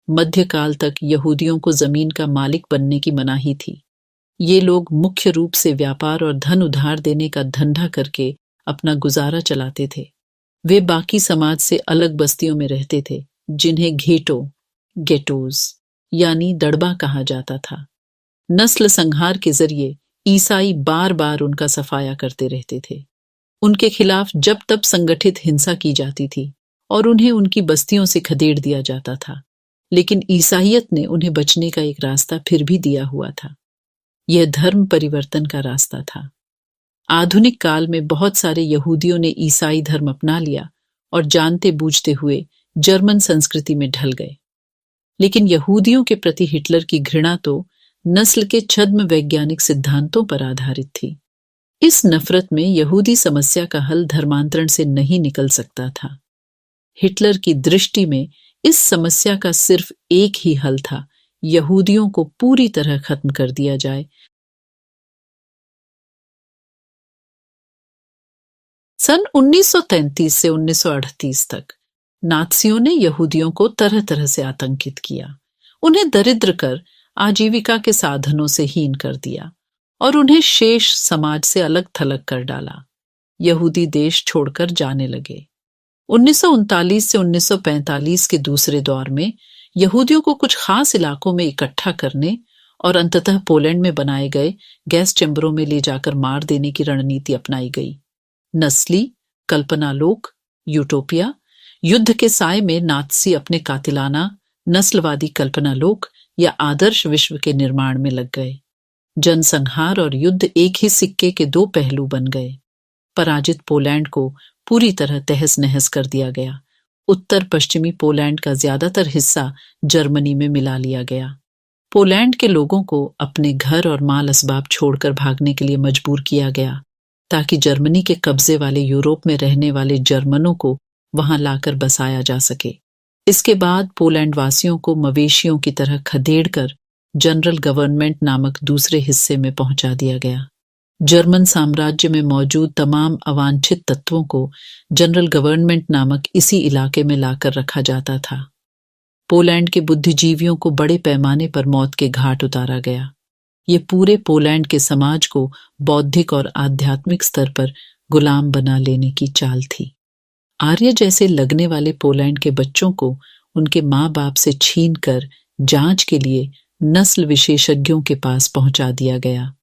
मध्यकाल तक यहूदियों को जमीन का मालिक बनने की मनाही थी। ये लोग मुख्य रूप से व्यापार और धन उधार देने का धंधा करके अपना गुजारा चलाते थे। वे बाकी समाज से अलग बस्तियों में रहते थे जिन्हें गेटोज यानी दड़बा कहा जाता था। नस्ल संहार के जरिए ईसाई बार बार उनका सफाया करते रहते थे। उनके खिलाफ जब तब संगठित हिंसा की जाती थी और उन्हें उनकी बस्तियों से खदेड़ दिया जाता था। लेकिन ईसाइयत ने उन्हें बचने का एक रास्ता फिर भी दिया हुआ था। यह धर्म परिवर्तन का रास्ता था। आधुनिक काल में बहुत सारे यहूदियों ने ईसाई धर्म अपना लिया और जानते बूझते हुए जर्मन संस्कृति में ढल गए। लेकिन यहूदियों के प्रति हिटलर की घृणा तो नस्ल के छद्म वैज्ञानिक सिद्धांतों पर आधारित थी। इस नफरत में यहूदी समस्या का हल धर्मांतरण से नहीं निकल सकता था। हिटलर की दृष्टि में इस समस्या का सिर्फ एक ही हल था, यहूदियों को पूरी तरह खत्म कर दिया जाए। सन 1933 से 1938 तक नात्सियों ने यहूदियों को तरह तरह से आतंकित किया। उन्हें दरिद्र कर आजीविका के साधनों से हीन कर दिया और उन्हें शेष समाज से अलग थलग कर डाला। यहूदी देश छोड़कर जाने लगे। 1939 से 1945 के दूसरे दौर में यहूदियों को कुछ खास इलाकों में इकट्ठा करने और अंततः पोलैंड में बनाए गए गैस चैम्बरों में ले जाकर मार देने की रणनीति अपनाई गई। नस्ली कल्पनालोक यूटोपिया, युद्ध के साय में नात्सी अपने कातिलाना नस्लवादी कल्पनालोक या आदर्श विश्व के निर्माण में लग गए। जनसंहार और युद्ध एक ही सिक्के के दो पहलू बन गए। पराजित पोलैंड को पूरी तरह तहस नहस कर दिया गया। उत्तर पश्चिमी पोलैंड का ज्यादातर हिस्सा जर्मनी में मिला लिया गया। पोलैंड के लोगों को अपने घर और माल असबाब छोड़कर भागने के लिए मजबूर किया गया ताकि जर्मनी के कब्जे वाले यूरोप में रहने वाले जर्मनों को वहां लाकर बसाया जा सके। इसके बाद पोलैंड वासियों को मवेशियों की तरह खदेड़कर जनरल गवर्नमेंट नामक दूसरे हिस्से में पहुंचा दिया गया। जर्मन साम्राज्य में मौजूद तमाम अवांछित तत्वों को जनरल गवर्नमेंट नामक इसी इलाके में लाकर रखा जाता था। पोलैंड के बुद्धिजीवियों को बड़े पैमाने पर मौत के घाट उतारा गया। ये पूरे पोलैंड के समाज को बौद्धिक और आध्यात्मिक स्तर पर गुलाम बना लेने की चाल थी। आर्य जैसे लगने वाले पोलैंड के बच्चों को उनके माँ बाप से छीनकर जांच के लिए नस्ल विशेषज्ञों के पास पहुंचा दिया गया।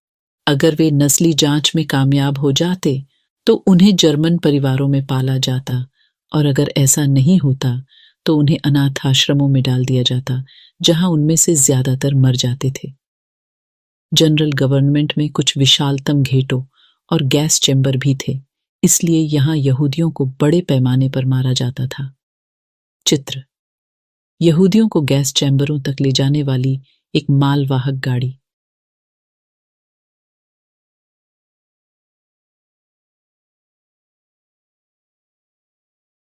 अगर वे नस्ली जांच में कामयाब हो जाते तो उन्हें जर्मन परिवारों में पाला जाता, और अगर ऐसा नहीं होता तो उन्हें अनाथ आश्रमों में डाल दिया जाता, जहां उनमें से ज्यादातर मर जाते थे। जनरल गवर्नमेंट में कुछ विशालतम घेटों और गैस चैम्बर भी थे, इसलिए यहां यहूदियों को बड़े पैमाने पर मारा जाता था। चित्र: यहूदियों को गैस चैम्बरों तक ले जाने वाली एक मालवाहक गाड़ी।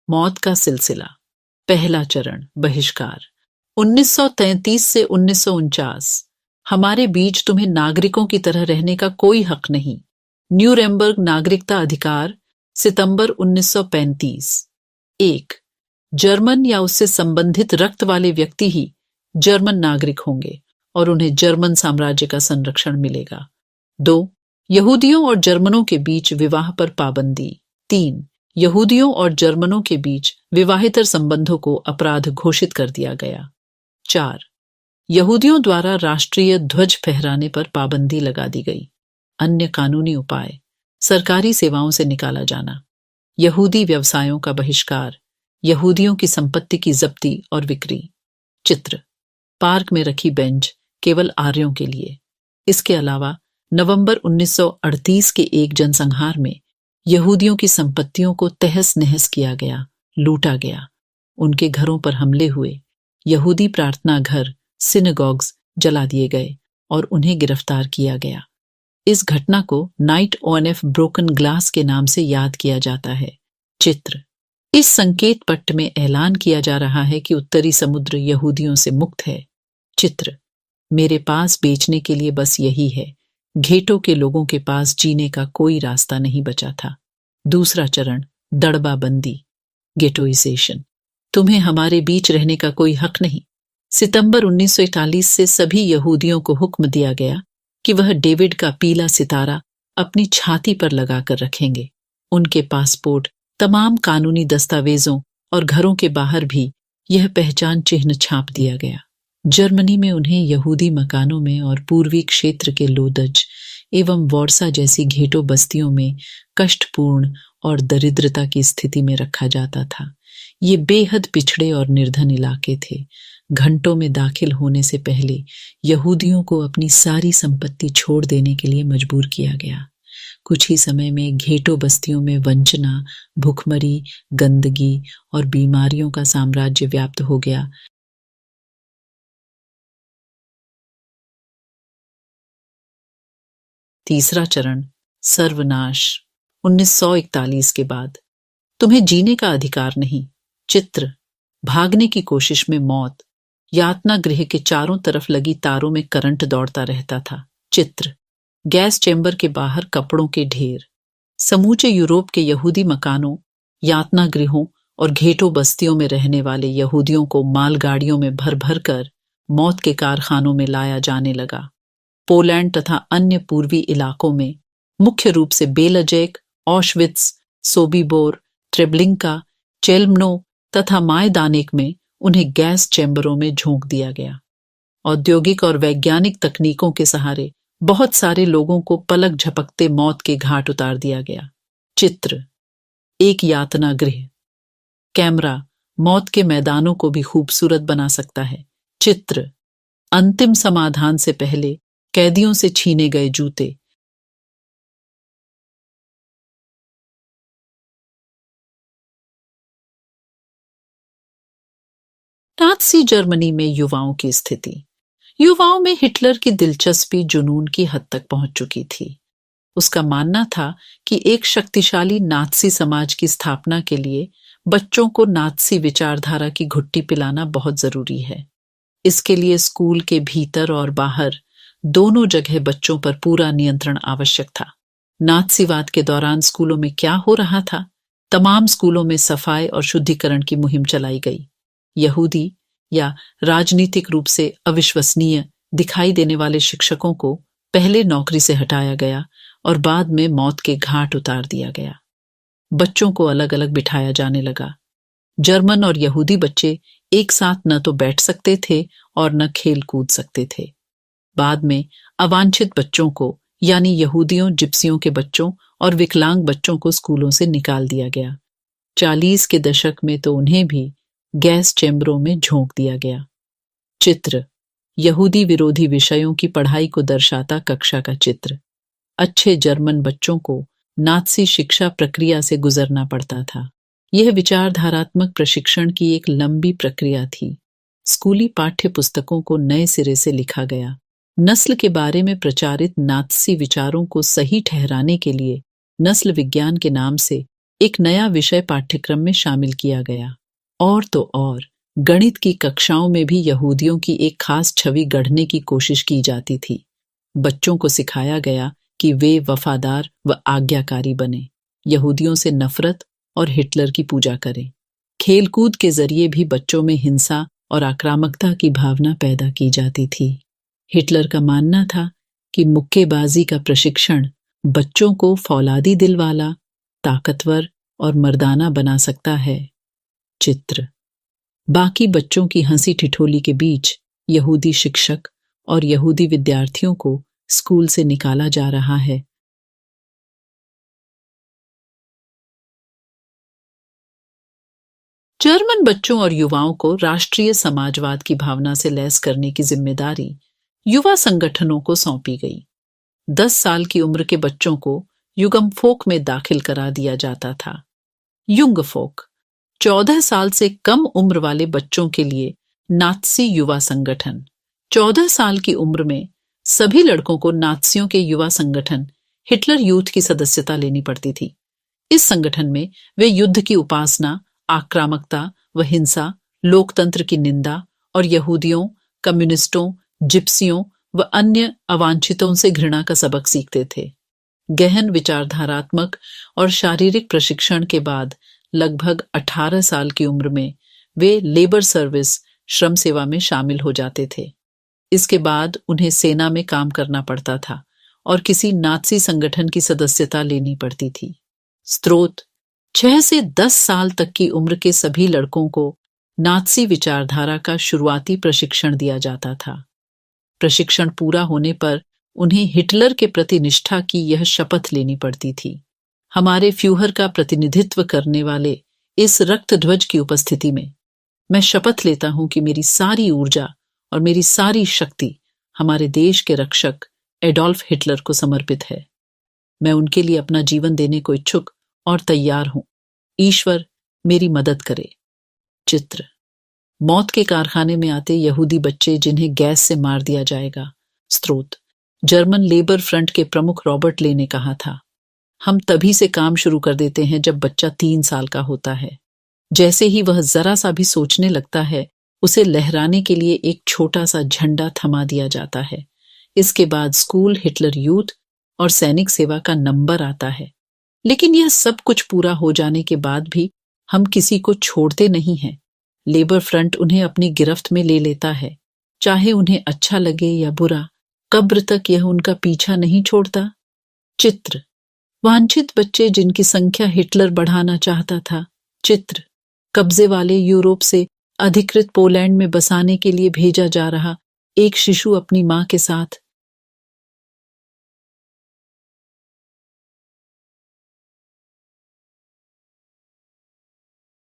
मौत का सिलसिला। पहला चरण बहिष्कार। 1933 से 1949। हमारे बीच तुम्हें नागरिकों की तरह रहने का कोई हक नहीं। न्यूरेमबर्ग नागरिकता अधिकार, सितंबर 1935। 1. जर्मन या उससे संबंधित रक्त वाले व्यक्ति ही जर्मन नागरिक होंगे और उन्हें जर्मन साम्राज्य का संरक्षण मिलेगा। 2. यहूदियों और जर्मनों के बीच विवाह पर पाबंदी। 3. यहूदियों और जर्मनों के बीच विवाहेतर संबंधों को अपराध घोषित कर दिया गया। 4. यहूदियों द्वारा राष्ट्रीय ध्वज फहराने पर पाबंदी लगा दी गई। अन्य कानूनी उपाय: सरकारी सेवाओं से निकाला जाना, यहूदी व्यवसायों का बहिष्कार, यहूदियों की संपत्ति की जब्ती और बिक्री। चित्र: पार्क में रखी बेंच केवल आर्यों के लिए। इसके अलावा नवंबर 1938 के एक जनसंहार में यहूदियों की संपत्तियों को तहस नहस किया गया, लूटा गया। उनके घरों पर हमले हुए। यहूदी प्रार्थना घर सिनेगॉग्स जला दिए गए और उन्हें गिरफ्तार किया गया। इस घटना को नाइट ऑफ ब्रोकन ग्लास के नाम से याद किया जाता है। चित्र: इस संकेत पट्ट में ऐलान किया जा रहा है कि उत्तरी समुद्र यहूदियों से मुक्त है। चित्र: मेरे पास बेचने के लिए बस यही है। घेटों के लोगों के पास जीने का कोई रास्ता नहीं बचा था। दूसरा चरण दड़बाबंदी, गेटोइजेशन। तुम्हें हमारे बीच रहने का कोई हक नहीं। सितंबर 1941 से सभी यहूदियों को हुक्म दिया गया कि वह डेविड का पीला सितारा अपनी छाती पर लगाकर रखेंगे। उनके पासपोर्ट, तमाम कानूनी दस्तावेजों और घरों के बाहर भी यह पहचान चिन्ह छाप दिया गया। जर्मनी में उन्हें यहूदी मकानों में और पूर्वी क्षेत्र के लोदज एवं वॉर्सा जैसी घेटों बस्तियों में कष्टपूर्ण और दरिद्रता की स्थिति में रखा जाता था। ये बेहद पिछड़े और निर्धन इलाके थे। घंटों में दाखिल होने से पहले यहूदियों को अपनी सारी संपत्ति छोड़ देने के लिए मजबूर किया गया। कुछ ही समय में घेटों बस्तियों में वंचना, भुखमरी, गंदगी और बीमारियों का साम्राज्य व्याप्त हो गया। तीसरा चरण सर्वनाश। 1941 के बाद तुम्हें जीने का अधिकार नहीं। चित्र: भागने की कोशिश में मौत। यातना गृह के चारों तरफ लगी तारों में करंट दौड़ता रहता था। चित्र: गैस चैम्बर के बाहर कपड़ों के ढेर। समूचे यूरोप के यहूदी मकानों, यातना गृहों और घेटों बस्तियों में रहने वाले यहूदियों को मालगाड़ियों में भर भर कर मौत के कारखानों में लाया जाने लगा। पोलैंड तथा अन्य पूर्वी इलाकों में, मुख्य रूप से बेलजेक, ऑशविट्स, सोबीबोर, ट्रेब्लिंका, चेल्मनो तथा मायदानेक में उन्हें गैस चैम्बरों में झोंक दिया गया। औद्योगिक और वैज्ञानिक तकनीकों के सहारे बहुत सारे लोगों को पलक झपकते मौत के घाट उतार दिया गया। चित्र, एक यातना गृह। कैमरा मौत के मैदानों को भी खूबसूरत बना सकता है। चित्र, अंतिम समाधान से पहले कैदियों से छीने गए जूते। नाज़ी जर्मनी में युवाओं की स्थिति। युवाओं में हिटलर की दिलचस्पी जुनून की हद तक पहुंच चुकी थी। उसका मानना था कि एक शक्तिशाली नाज़ी समाज की स्थापना के लिए बच्चों को नाज़ी विचारधारा की घुट्टी पिलाना बहुत जरूरी है। इसके लिए स्कूल के भीतर और बाहर दोनों जगह बच्चों पर पूरा नियंत्रण आवश्यक था। नाज़ीवाद के दौरान स्कूलों में क्या हो रहा था? तमाम स्कूलों में सफाई और शुद्धिकरण की मुहिम चलाई गई। यहूदी या राजनीतिक रूप से अविश्वसनीय दिखाई देने वाले शिक्षकों को पहले नौकरी से हटाया गया और बाद में मौत के घाट उतार दिया गया। बच्चों को अलग अलग बिठाया जाने लगा। जर्मन और यहूदी बच्चे एक साथ न तो बैठ सकते थे और न खेल कूद सकते थे। बाद में अवांछित बच्चों को, यानी यहूदियों, जिप्सियों के बच्चों और विकलांग बच्चों को स्कूलों से निकाल दिया गया। 40 के दशक में तो उन्हें भी गैस चैम्बरों में झोंक दिया गया। चित्र, यहूदी विरोधी विषयों की पढ़ाई को दर्शाता कक्षा का चित्र। अच्छे जर्मन बच्चों को नाज़ी शिक्षा प्रक्रिया से गुजरना पड़ता था। यह विचारधारात्मक प्रशिक्षण की एक लंबी प्रक्रिया थी। स्कूली पाठ्य पुस्तकों को नए सिरे से लिखा गया। नस्ल के बारे में प्रचारित नाज़ी विचारों को सही ठहराने के लिए नस्ल विज्ञान के नाम से एक नया विषय पाठ्यक्रम में शामिल किया गया। और तो और गणित की कक्षाओं में भी यहूदियों की एक खास छवि गढ़ने की कोशिश की जाती थी। बच्चों को सिखाया गया कि वे वफादार व आज्ञाकारी बने, यहूदियों से नफरत और हिटलर की पूजा करें। खेलकूद के जरिए भी बच्चों में हिंसा और आक्रामकता की भावना पैदा की जाती थी। हिटलर का मानना था कि मुक्केबाजी का प्रशिक्षण बच्चों को फौलादी दिल वाला, ताकतवर और मर्दाना बना सकता है। चित्र, बाकी बच्चों की हंसी ठिठोली के बीच यहूदी शिक्षक और यहूदी विद्यार्थियों को स्कूल से निकाला जा रहा है। जर्मन बच्चों और युवाओं को राष्ट्रीय समाजवाद की भावना से लैस करने की जिम्मेदारी युवा संगठनों को सौंपी गई। 10 साल की उम्र के बच्चों को युगम फोक में दाखिल करा दिया जाता था। युंग फोक, 14 साल से कम उम्र वाले बच्चों के लिए नाज़ी युवा संगठन। 14 साल की उम्र में सभी लड़कों को नाज़ियों के युवा संगठन हिटलर यूथ की सदस्यता लेनी पड़ती थी। इस संगठन में वे युद्ध की उपासना, आक्रामकता व हिंसा, लोकतंत्र की निंदा और यहूदियों, कम्युनिस्टों, जिप्सियों व अन्य अवांछितों से घृणा का सबक सीखते थे। गहन विचारधारात्मक और शारीरिक प्रशिक्षण के बाद लगभग 18 साल की उम्र में वे लेबर सर्विस, श्रम सेवा में शामिल हो जाते थे। इसके बाद उन्हें सेना में काम करना पड़ता था और किसी नाज़ी संगठन की सदस्यता लेनी पड़ती थी। स्रोत, 6 से 10 साल तक की उम्र के सभी लड़कों को नाज़ी विचारधारा का शुरुआती प्रशिक्षण दिया जाता था। प्रशिक्षण पूरा होने पर उन्हें हिटलर के प्रति निष्ठा की यह शपथ लेनी पड़ती थी। हमारे फ्यूहर का प्रतिनिधित्व करने वाले इस रक्त ध्वज की उपस्थिति में मैं शपथ लेता हूं कि मेरी सारी ऊर्जा और मेरी सारी शक्ति हमारे देश के रक्षक एडोल्फ हिटलर को समर्पित है। मैं उनके लिए अपना जीवन देने को इच्छुक और तैयार हूं। ईश्वर मेरी मदद करे। चित्र, मौत के कारखाने में आते यहूदी बच्चे जिन्हें गैस से मार दिया जाएगा। स्रोत, जर्मन लेबर फ्रंट के प्रमुख रॉबर्ट ले ने कहा था, हम तभी से काम शुरू कर देते हैं जब बच्चा 3 साल का होता है। जैसे ही वह जरा सा भी सोचने लगता है, उसे लहराने के लिए एक छोटा सा झंडा थमा दिया जाता है। इसके बाद स्कूल, हिटलर यूथ और सैनिक सेवा का नंबर आता है। लेकिन यह सब कुछ पूरा हो जाने के बाद भी हम किसी को छोड़ते नहीं हैं। लेबर फ्रंट उन्हें अपनी गिरफ्त में ले लेता है, चाहे उन्हें अच्छा लगे या बुरा, कब्र तक यह उनका पीछा नहीं छोड़ता। चित्र, वांछित बच्चे जिनकी संख्या हिटलर बढ़ाना चाहता था। चित्र, कब्जे वाले यूरोप से अधिकृत पोलैंड में बसाने के लिए भेजा जा रहा एक शिशु अपनी मां के साथ।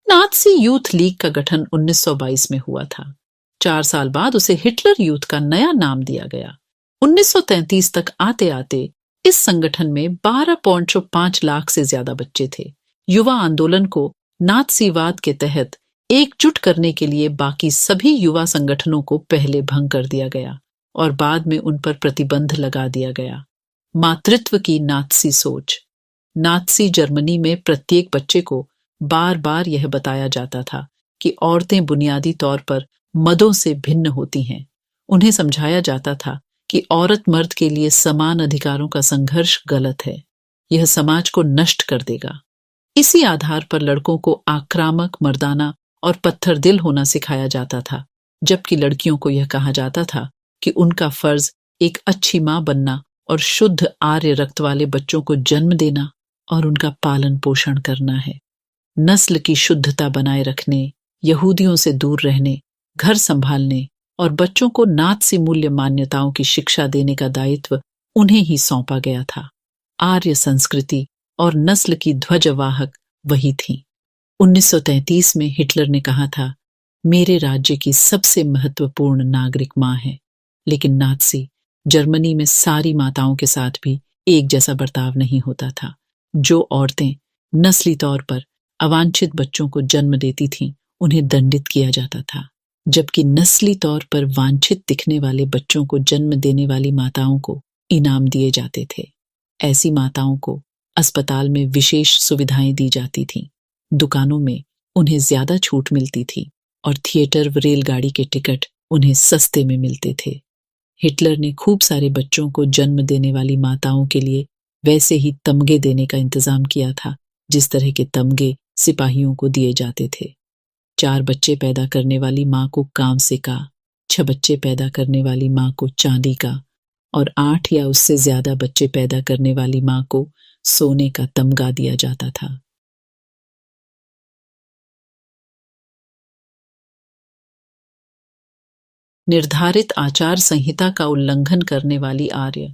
नात्सी यूथ लीग का गठन 1922 में हुआ था। 4 साल बाद उसे हिटलर यूथ का नया नाम दिया गया। 1933 तक आते आते इस संगठन में 12.5 लाख से ज्यादा बच्चे थे। युवा आंदोलन को नात्सीवाद के तहत एकजुट करने के लिए बाकी सभी युवा संगठनों को पहले भंग कर दिया गया और बाद में उन पर प्रतिबंध लगा दिया गया। मातृत्व की नात्सी सोच। नात्सी जर्मनी में प्रत्येक बच्चे को बार बार यह बताया जाता था कि औरतें बुनियादी तौर पर मर्दों से भिन्न होती हैं। उन्हें समझाया जाता था कि औरत मर्द के लिए समान अधिकारों का संघर्ष गलत है, यह समाज को नष्ट कर देगा। इसी आधार पर लड़कों को आक्रामक, मर्दाना और पत्थर दिल होना सिखाया जाता था, जबकि लड़कियों को यह कहा जाता था कि उनका फर्ज एक अच्छी मां बनना और शुद्ध आर्य रक्त वाले बच्चों को जन्म देना और उनका पालन पोषण करना है। नस्ल की शुद्धता बनाए रखने, यहूदियों से दूर रहने, घर संभालने और बच्चों को नात्सी मूल्य मान्यताओं की शिक्षा देने का दायित्व उन्हें ही सौंपा गया था। आर्य संस्कृति और नस्ल की ध्वजवाहक वही थी। 1933 में हिटलर ने कहा था, मेरे राज्य की सबसे महत्वपूर्ण नागरिक मां है। लेकिन नात्सी जर्मनी में सारी माताओं के साथ भी एक जैसा बर्ताव नहीं होता था। जो औरतें नस्ली तौर पर अवांछित बच्चों को जन्म देती थीं, उन्हें दंडित किया जाता था, जबकि नस्ली तौर पर वांछित दिखने वाले बच्चों को जन्म देने वाली माताओं को इनाम दिए जाते थे। ऐसी माताओं को अस्पताल में विशेष सुविधाएं दी जाती थीं, दुकानों में उन्हें ज्यादा छूट मिलती थी और थिएटर व रेलगाड़ी के टिकट उन्हें सस्ते में मिलते थे। हिटलर ने खूब सारे बच्चों को जन्म देने वाली माताओं के लिए वैसे ही तमगे देने का इंतजाम किया था जिस तरह के तमगे सिपाहियों को दिए जाते थे। 4 बच्चे पैदा करने वाली मां को कांसे का, 6 बच्चे पैदा करने वाली मां को चांदी का और 8 या उससे ज्यादा बच्चे पैदा करने वाली मां को सोने का तमगा दिया जाता था। निर्धारित आचार संहिता का उल्लंघन करने वाली आर्य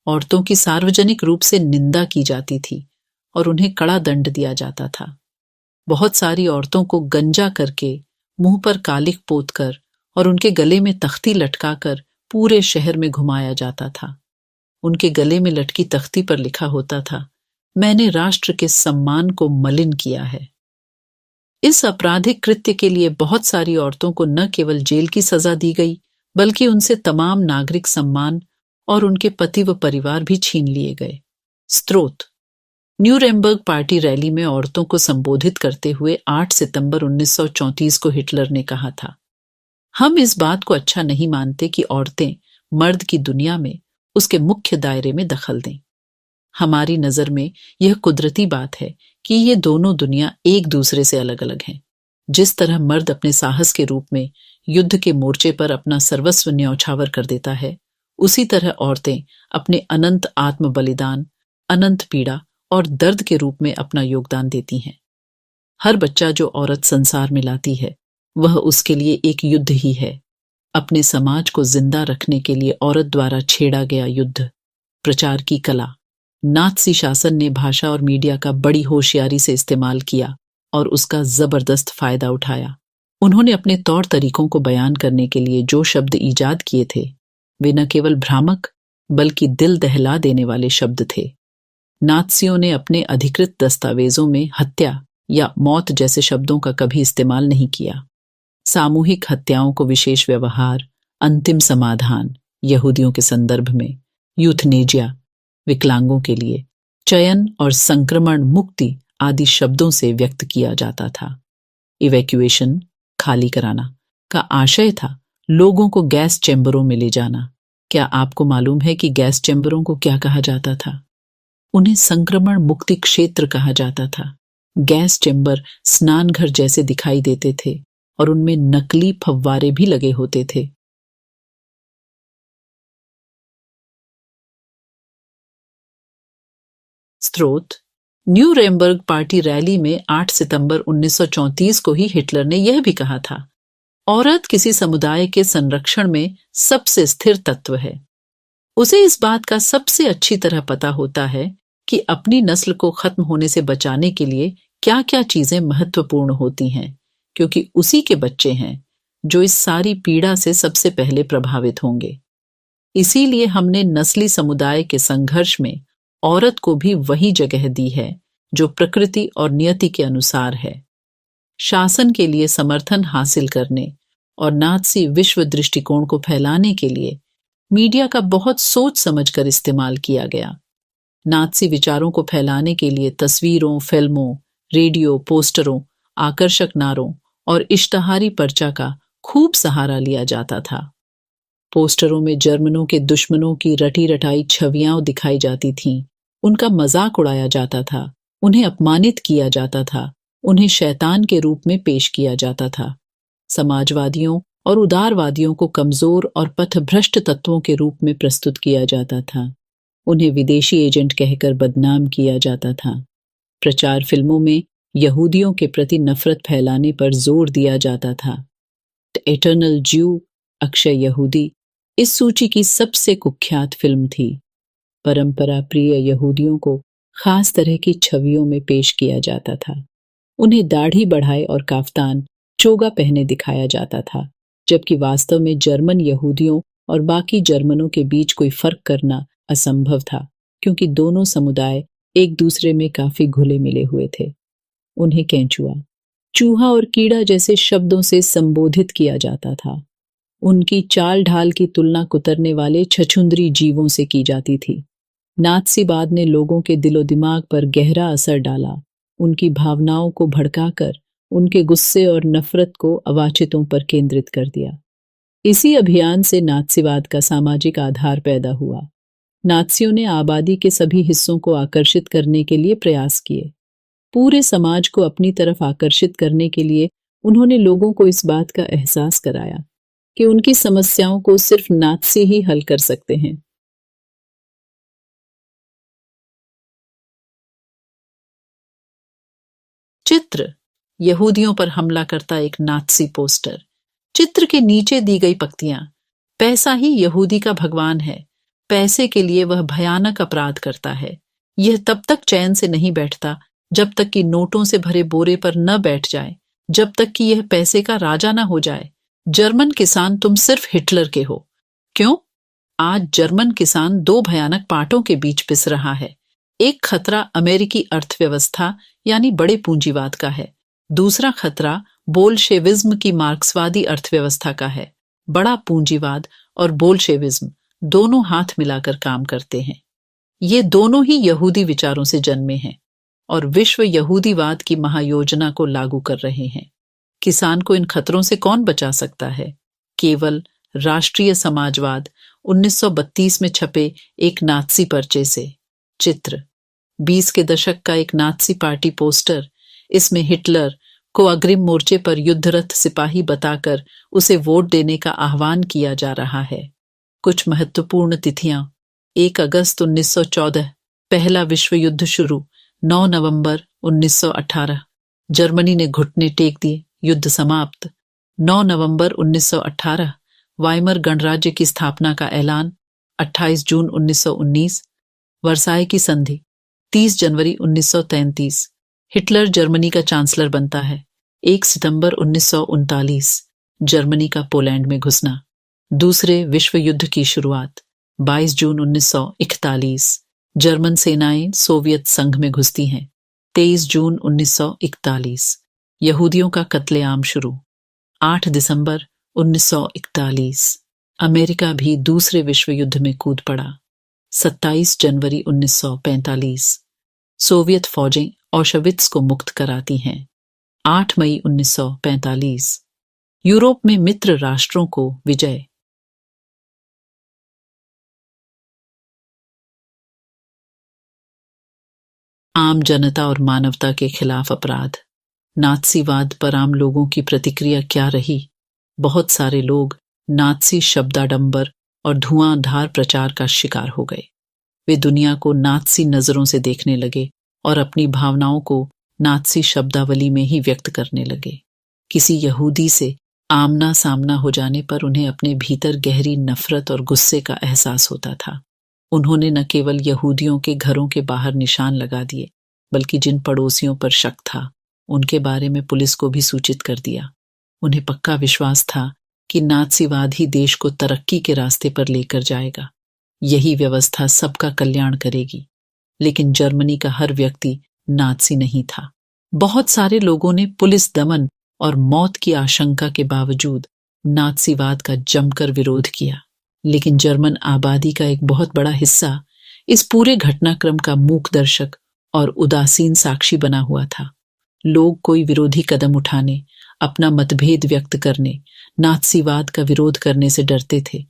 औरतों की सार्वजनिक रूप से निंदा की जाती थी और उन्हें कड़ा दंड दिया जाता था। बहुत सारी औरतों को गंजा करके, मुंह पर कालिख पोतकर और उनके गले में तख्ती लटकाकर पूरे शहर में घुमाया जाता था। उनके गले में लटकी तख्ती पर लिखा होता था, मैंने राष्ट्र के सम्मान को मलिन किया है। इस आपराधिक कृत्य के लिए बहुत सारी औरतों को न केवल जेल की सजा दी गई, बल्कि उनसे तमाम नागरिक सम्मान और उनके पति व परिवार भी छीन लिए गए। स्रोत: न्यूरेमबर्ग पार्टी रैली में औरतों को संबोधित करते हुए 8 सितंबर 1934 को हिटलर ने कहा था, हम इस बात को अच्छा नहीं मानते कि औरतें मर्द की दुनिया में उसके मुख्य दायरे में दखल दें। हमारी नजर में यह कुदरती बात है कि ये दोनों दुनिया एक दूसरे से अलग अलग हैं। जिस तरह मर्द अपने साहस के रूप में युद्ध के मोर्चे पर अपना सर्वस्व न्यौछावर कर देता है, उसी तरह औरतें अपने अनंत आत्म बलिदान, अनंत पीड़ा और दर्द के रूप में अपना योगदान देती हैं। हर बच्चा जो औरत संसार में लाती है, वह उसके लिए एक युद्ध ही है। अपने समाज को जिंदा रखने के लिए औरत द्वारा छेड़ा गया युद्ध। प्रचार की कला। नात्सी शासन ने भाषा और मीडिया का बड़ी होशियारी से इस्तेमाल किया और उसका जबरदस्त फायदा उठाया। उन्होंने अपने तौर तरीकों को बयान करने के लिए जो शब्द ईजाद किए थे, वे न केवल भ्रामक बल्कि दिल दहला देने वाले शब्द थे। नात्सियों ने अपने अधिकृत दस्तावेजों में हत्या या मौत जैसे शब्दों का कभी इस्तेमाल नहीं किया। सामूहिक हत्याओं को विशेष व्यवहार, अंतिम समाधान, यहूदियों के संदर्भ में यूथनेजिया, विकलांगों के लिए चयन और संक्रमण मुक्ति आदि शब्दों से व्यक्त किया जाता था। इवैक्यूएशन, खाली कराना का आशय था लोगों को गैस चैम्बरों में ले जाना। क्या आपको मालूम है कि गैस चैम्बरों को क्या कहा जाता था? उन्हें संक्रमण मुक्ति क्षेत्र कहा जाता था। गैस चैम्बर स्नान घर जैसे दिखाई देते थे और उनमें नकली फव्वारे भी लगे होते थे। स्रोत: न्यूरेमबर्ग पार्टी रैली में 8 सितंबर 1934 को ही हिटलर ने यह भी कहा था, औरत किसी समुदाय के संरक्षण में सबसे स्थिर तत्व है। उसे इस बात का सबसे अच्छी तरह पता होता है कि अपनी नस्ल को खत्म होने से बचाने के लिए क्या क्या चीजें महत्वपूर्ण होती हैं, क्योंकि उसी के बच्चे हैं जो इस सारी पीड़ा से सबसे पहले प्रभावित होंगे। इसीलिए हमने नस्ली समुदाय के संघर्ष में औरत को भी वही जगह दी है जो प्रकृति और नियति के अनुसार है। शासन के लिए समर्थन हासिल करने और नात्सी विश्व दृष्टिकोण को फैलाने के लिए मीडिया का बहुत सोच समझकर इस्तेमाल किया गया। नात्सी विचारों को फैलाने के लिए तस्वीरों, फिल्मों, रेडियो, पोस्टरों, आकर्षक नारों और इश्तहारी पर्चा का खूब सहारा लिया जाता था। पोस्टरों में जर्मनों के दुश्मनों की रटी रटाई छवियां दिखाई जाती थीं, उनका मजाक उड़ाया जाता था, उन्हें अपमानित किया जाता था, उन्हें शैतान के रूप में पेश किया जाता था। समाजवादियों और उदारवादियों को कमजोर और पथभ्रष्ट तत्वों के रूप में प्रस्तुत किया जाता था। उन्हें विदेशी एजेंट कहकर बदनाम किया जाता था। प्रचार फिल्मों में यहूदियों के प्रति नफरत फैलाने पर जोर दिया जाता था। द एटर्नल ज्यू, अक्षय यहूदी, इस सूची की सबसे कुख्यात फिल्म थी। परंपरा प्रिय यहूदियों को खास तरह की छवियों में पेश किया जाता था। उन्हें दाढ़ी बढ़ाए और काफ्तान, चोगा पहने दिखाया जाता था, जबकि वास्तव में जर्मन यहूदियों और बाकी जर्मनों के बीच कोई फर्क करना असंभव था, क्योंकि दोनों समुदाय एक दूसरे में काफी घुले मिले हुए थे। उन्हें केंचुआ, चूहा और कीड़ा जैसे शब्दों से संबोधित किया जाता था। उनकी चाल ढाल की तुलना कुतरने वाले छछुंदरी जीवों से की जाती थी। नात्सीवाद ने लोगों के दिलो दिमाग पर गहरा असर डाला, उनकी भावनाओं को भड़काकर उनके गुस्से और नफरत को अवाचितों पर केंद्रित कर दिया। इसी अभियान से नात्सीवाद का सामाजिक आधार पैदा हुआ। नात्सियों ने आबादी के सभी हिस्सों को आकर्षित करने के लिए प्रयास किए। पूरे समाज को अपनी तरफ आकर्षित करने के लिए उन्होंने लोगों को इस बात का एहसास कराया कि उनकी समस्याओं को सिर्फ नात्सी ही हल कर सकते हैं। चित्र: यहूदियों पर हमला करता एक नात्सी पोस्टर। चित्र के नीचे दी गई पंक्तियां: पैसा ही यहूदी का भगवान है, पैसे के लिए वह भयानक अपराध करता है। यह तब तक चैन से नहीं बैठता जब तक कि नोटों से भरे बोरे पर न बैठ जाए, जब तक कि यह पैसे का राजा न हो जाए। जर्मन किसान, तुम सिर्फ हिटलर के हो। क्यों? आज जर्मन किसान दो भयानक पाटों के बीच पिस रहा है। एक खतरा अमेरिकी अर्थव्यवस्था यानी बड़े पूंजीवाद का है, दूसरा खतरा बोल्शेविज्म की मार्क्सवादी अर्थव्यवस्था का है। बड़ा पूंजीवाद और बोल्शेविज्म दोनों हाथ मिलाकर काम करते हैं। ये दोनों ही यहूदी विचारों से जन्मे हैं और विश्व यहूदीवाद की महायोजना को लागू कर रहे हैं। किसान को इन खतरों से कौन बचा सकता है? केवल राष्ट्रीय समाजवाद 1932 में छपे एक नात्सी पर्चे से। चित्र: 20 के दशक का एक नात्सी पार्टी पोस्टर। इसमें हिटलर को अग्रिम मोर्चे पर युद्धरत सिपाही बताकर उसे वोट देने का आह्वान किया जा रहा है। कुछ महत्वपूर्ण तिथियां: 1 अगस्त 1914, पहला विश्व युद्ध शुरू। 9 नवंबर 1918, जर्मनी ने घुटने टेक दिए, युद्ध समाप्त। 9 नवंबर 1918, वाइमर गणराज्य की स्थापना का ऐलान। 28 जून 1919, वर्साय की संधि। 30 जनवरी 1933, हिटलर जर्मनी का चांसलर बनता है। 1 सितंबर 1939, जर्मनी का पोलैंड में घुसना। दूसरे विश्व युद्ध की शुरुआत। 22 जून 1941, जर्मन सेनाएं सोवियत संघ में घुसती हैं। 23 जून 1941, यहूदियों का कत्लेआम शुरू। 8 दिसंबर 1941, अमेरिका भी दूसरे विश्व युद्ध में कूद पड़ा। 27 जनवरी 1945, सोवियत फौजें ऑशविट्स को मुक्त कराती हैं। 8 मई 1945, यूरोप में मित्र राष्ट्रों को विजय। आम जनता और मानवता के खिलाफ अपराध। नात्सीवाद पर आम लोगों की प्रतिक्रिया क्या रही? बहुत सारे लोग नात्सी शब्दाडंबर और धुआंधार प्रचार का शिकार हो गए। वे दुनिया को नात्सी नजरों से देखने लगे और अपनी भावनाओं को नात्सी शब्दावली में ही व्यक्त करने लगे। किसी यहूदी से आमना सामना हो जाने पर उन्हें अपने भीतर गहरी नफरत और गुस्से का एहसास होता था। उन्होंने न केवल यहूदियों के घरों के बाहर निशान लगा दिए, बल्कि जिन पड़ोसियों पर शक था उनके बारे में पुलिस को भी सूचित कर दिया। उन्हें पक्का विश्वास था कि नात्सीवाद ही देश को तरक्की के रास्ते पर लेकर जाएगा। यही व्यवस्था सबका कल्याण करेगी। लेकिन जर्मनी का हर व्यक्ति नात्सी नहीं था। बहुत सारे लोगों ने पुलिस दमन और मौत की आशंका के बावजूद नात्सीवाद का जमकर विरोध किया। लेकिन जर्मन आबादी का एक बहुत बड़ा हिस्सा इस पूरे घटनाक्रम का मूक दर्शक और उदासीन साक्षी बना हुआ था। लोग कोई विरोधी कदम उठाने, अपना मतभेद व्यक्त करने, नात्सीवाद का विरोध करने से डरते थे।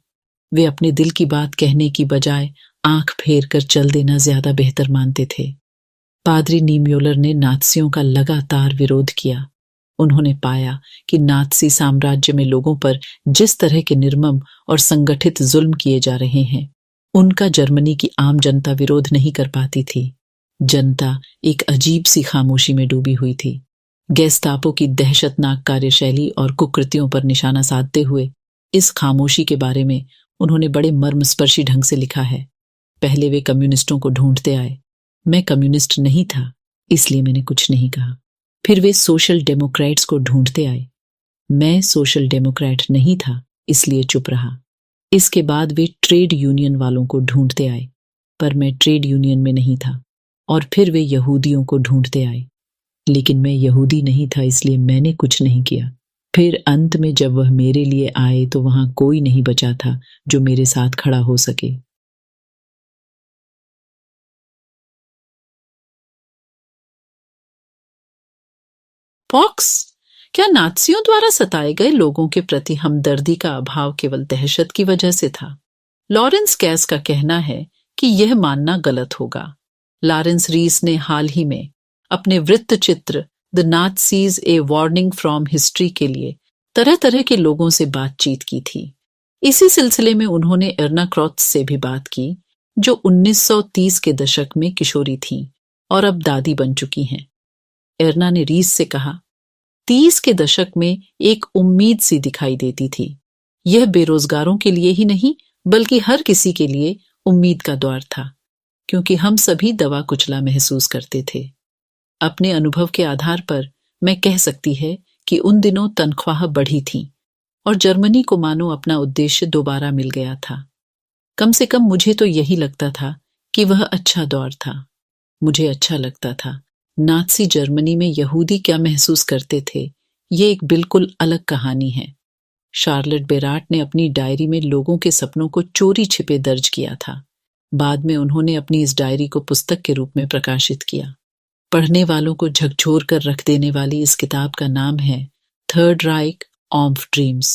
वे अपने दिल की बात कहने की बजाय आंख फेर कर चल देना ज्यादा बेहतर मानते थे। पादरी नीम्योलर ने नात्सियों का लगातार विरोध किया। उन्होंने पाया कि नात्सी साम्राज्य में लोगों पर जिस तरह के निर्मम और संगठित जुल्म किए जा रहे हैं, उनका जर्मनी की आम जनता विरोध नहीं कर पाती थी। जनता एक अजीब सी खामोशी में डूबी हुई थी। गेस्टापो की दहशतनाक कार्यशैली और कुकृतियों पर निशाना साधते हुए इस खामोशी के बारे में उन्होंने बड़े मर्मस्पर्शी ढंग से लिखा है। पहले वे कम्युनिस्टों को ढूंढते आए। मैं कम्युनिस्ट नहीं था, इसलिए मैंने कुछ नहीं कहा। फिर वे सोशल डेमोक्रेट्स को ढूंढते आए। मैं सोशल डेमोक्रेट नहीं था, इसलिए चुप रहा। इसके बाद वे ट्रेड यूनियन वालों को ढूंढते आए, पर मैं ट्रेड यूनियन में नहीं था। और फिर वे यहूदियों को ढूंढते आए, लेकिन मैं यहूदी नहीं था, इसलिए मैंने कुछ नहीं किया। फिर अंत में जब वह मेरे लिए आए तो वहां कोई नहीं बचा था जो मेरे साथ खड़ा हो सके। पॉक्स, क्या नात्सियों द्वारा सताए गए लोगों के प्रति हमदर्दी का अभाव केवल दहशत की वजह से था? लॉरेंस कैस का कहना है कि यह मानना गलत होगा। लॉरेंस रीस ने हाल ही में अपने वृत्त चित्र the Nazis a warning from history के लिए तरह तरह के लोगों से बातचीत की थी। इसी सिलसिले में उन्होंने एर्ना क्रॉत्स से भी बात की, जो 1930 के दशक में किशोरी थीं और अब दादी बन चुकी हैं। एर्ना ने रीस से कहा, 30 के दशक में एक उम्मीद सी दिखाई देती थी। यह बेरोजगारों के लिए ही नहीं, बल्कि हर किसी के लिए उम्मीद का दौर था, क्योंकि हम सभी दबा कुचला महसूस करते थे। अपने अनुभव के आधार पर मैं कह सकती है कि उन दिनों तनख्वाह बढ़ी थी और जर्मनी को मानो अपना उद्देश्य दोबारा मिल गया था। कम से कम मुझे तो यही लगता था कि वह अच्छा दौर था। मुझे अच्छा लगता था। नात्सी जर्मनी में यहूदी क्या महसूस करते थे, ये एक बिल्कुल अलग कहानी है। शार्लेट बेराट ने अपनी डायरी में लोगों के सपनों को चोरी छिपे दर्ज किया था। बाद में उन्होंने अपनी इस डायरी को पुस्तक के रूप में प्रकाशित किया। पढ़ने वालों को झकझोर कर रख देने वाली इस किताब का नाम है थर्ड राइक ऑफ ड्रीम्स।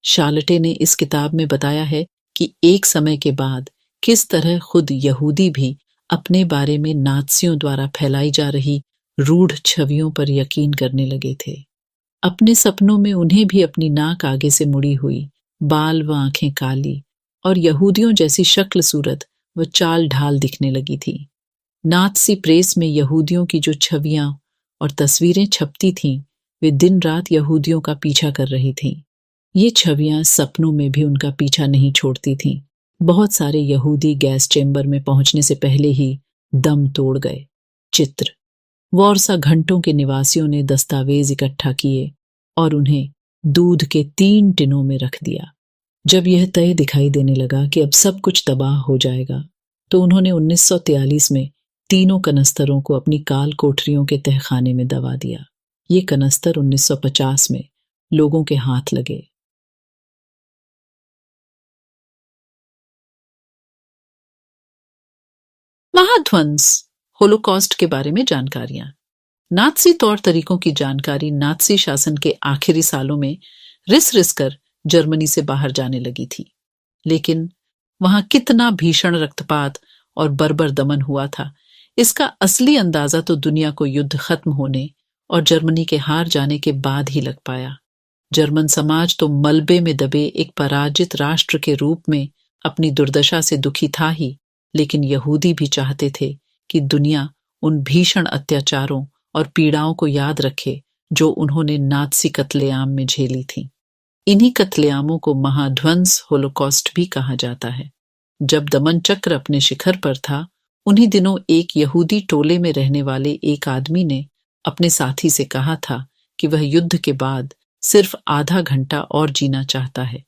शार्लेटे ने इस किताब में बताया है कि एक समय के बाद किस तरह खुद यहूदी भी अपने बारे में नात्सियों द्वारा फैलाई जा रही रूढ़ छवियों पर यकीन करने लगे थे। अपने सपनों में उन्हें भी अपनी नाक आगे से मुड़ी हुई, बाल व आंखें काली और यहूदियों जैसी शक्ल सूरत व चाल ढाल दिखने लगी थी। नात्सी प्रेस में यहूदियों की जो छवियां और तस्वीरें छपती थीं, वे दिन रात यहूदियों का पीछा कर रही थीं। ये छवियां सपनों में भी उनका पीछा नहीं छोड़ती थीं। बहुत सारे यहूदी गैस चेंबर में पहुंचने से पहले ही दम तोड़ गए। चित्र वॉर्सा घंटों के निवासियों ने दस्तावेज इकट्ठा किए और उन्हें दूध के 3 टिनों में रख दिया। जब यह तय दिखाई देने लगा कि अब सब कुछ तबाह हो जाएगा, तो उन्होंने 1943 में तीनों कनस्तरों को अपनी काल कोठरियों के तहखाने में दबा दिया। ये कनस्तर 1950 में लोगों के हाथ लगे। महाध्वंस, होलोकॉस्ट के बारे में जानकारियां। नात्सी तौर तरीकों की जानकारी नात्सी शासन के आखिरी सालों में रिस रिस कर जर्मनी से बाहर जाने लगी थी। लेकिन वहां कितना भीषण रक्तपात और बर्बर दमन हुआ था, इसका असली अंदाजा तो दुनिया को युद्ध खत्म होने और जर्मनी के हार जाने के बाद ही लग पाया। जर्मन समाज तो मलबे में दबे एक पराजित राष्ट्र के रूप में अपनी दुर्दशा से दुखी था ही, लेकिन यहूदी भी चाहते थे कि दुनिया उन भीषण अत्याचारों और पीड़ाओं को याद रखे जो उन्होंने नात्सी कत्लेआम में झेली थी। इन्हीं कत्लेआमों को महाध्वंस होलोकॉस्ट भी कहा जाता है। जब दमन चक्र अपने शिखर पर था, उन्हीं दिनों एक यहूदी टोले में रहने वाले एक आदमी ने अपने साथी से कहा था कि वह युद्ध के बाद सिर्फ आधा घंटा और जीना चाहता है।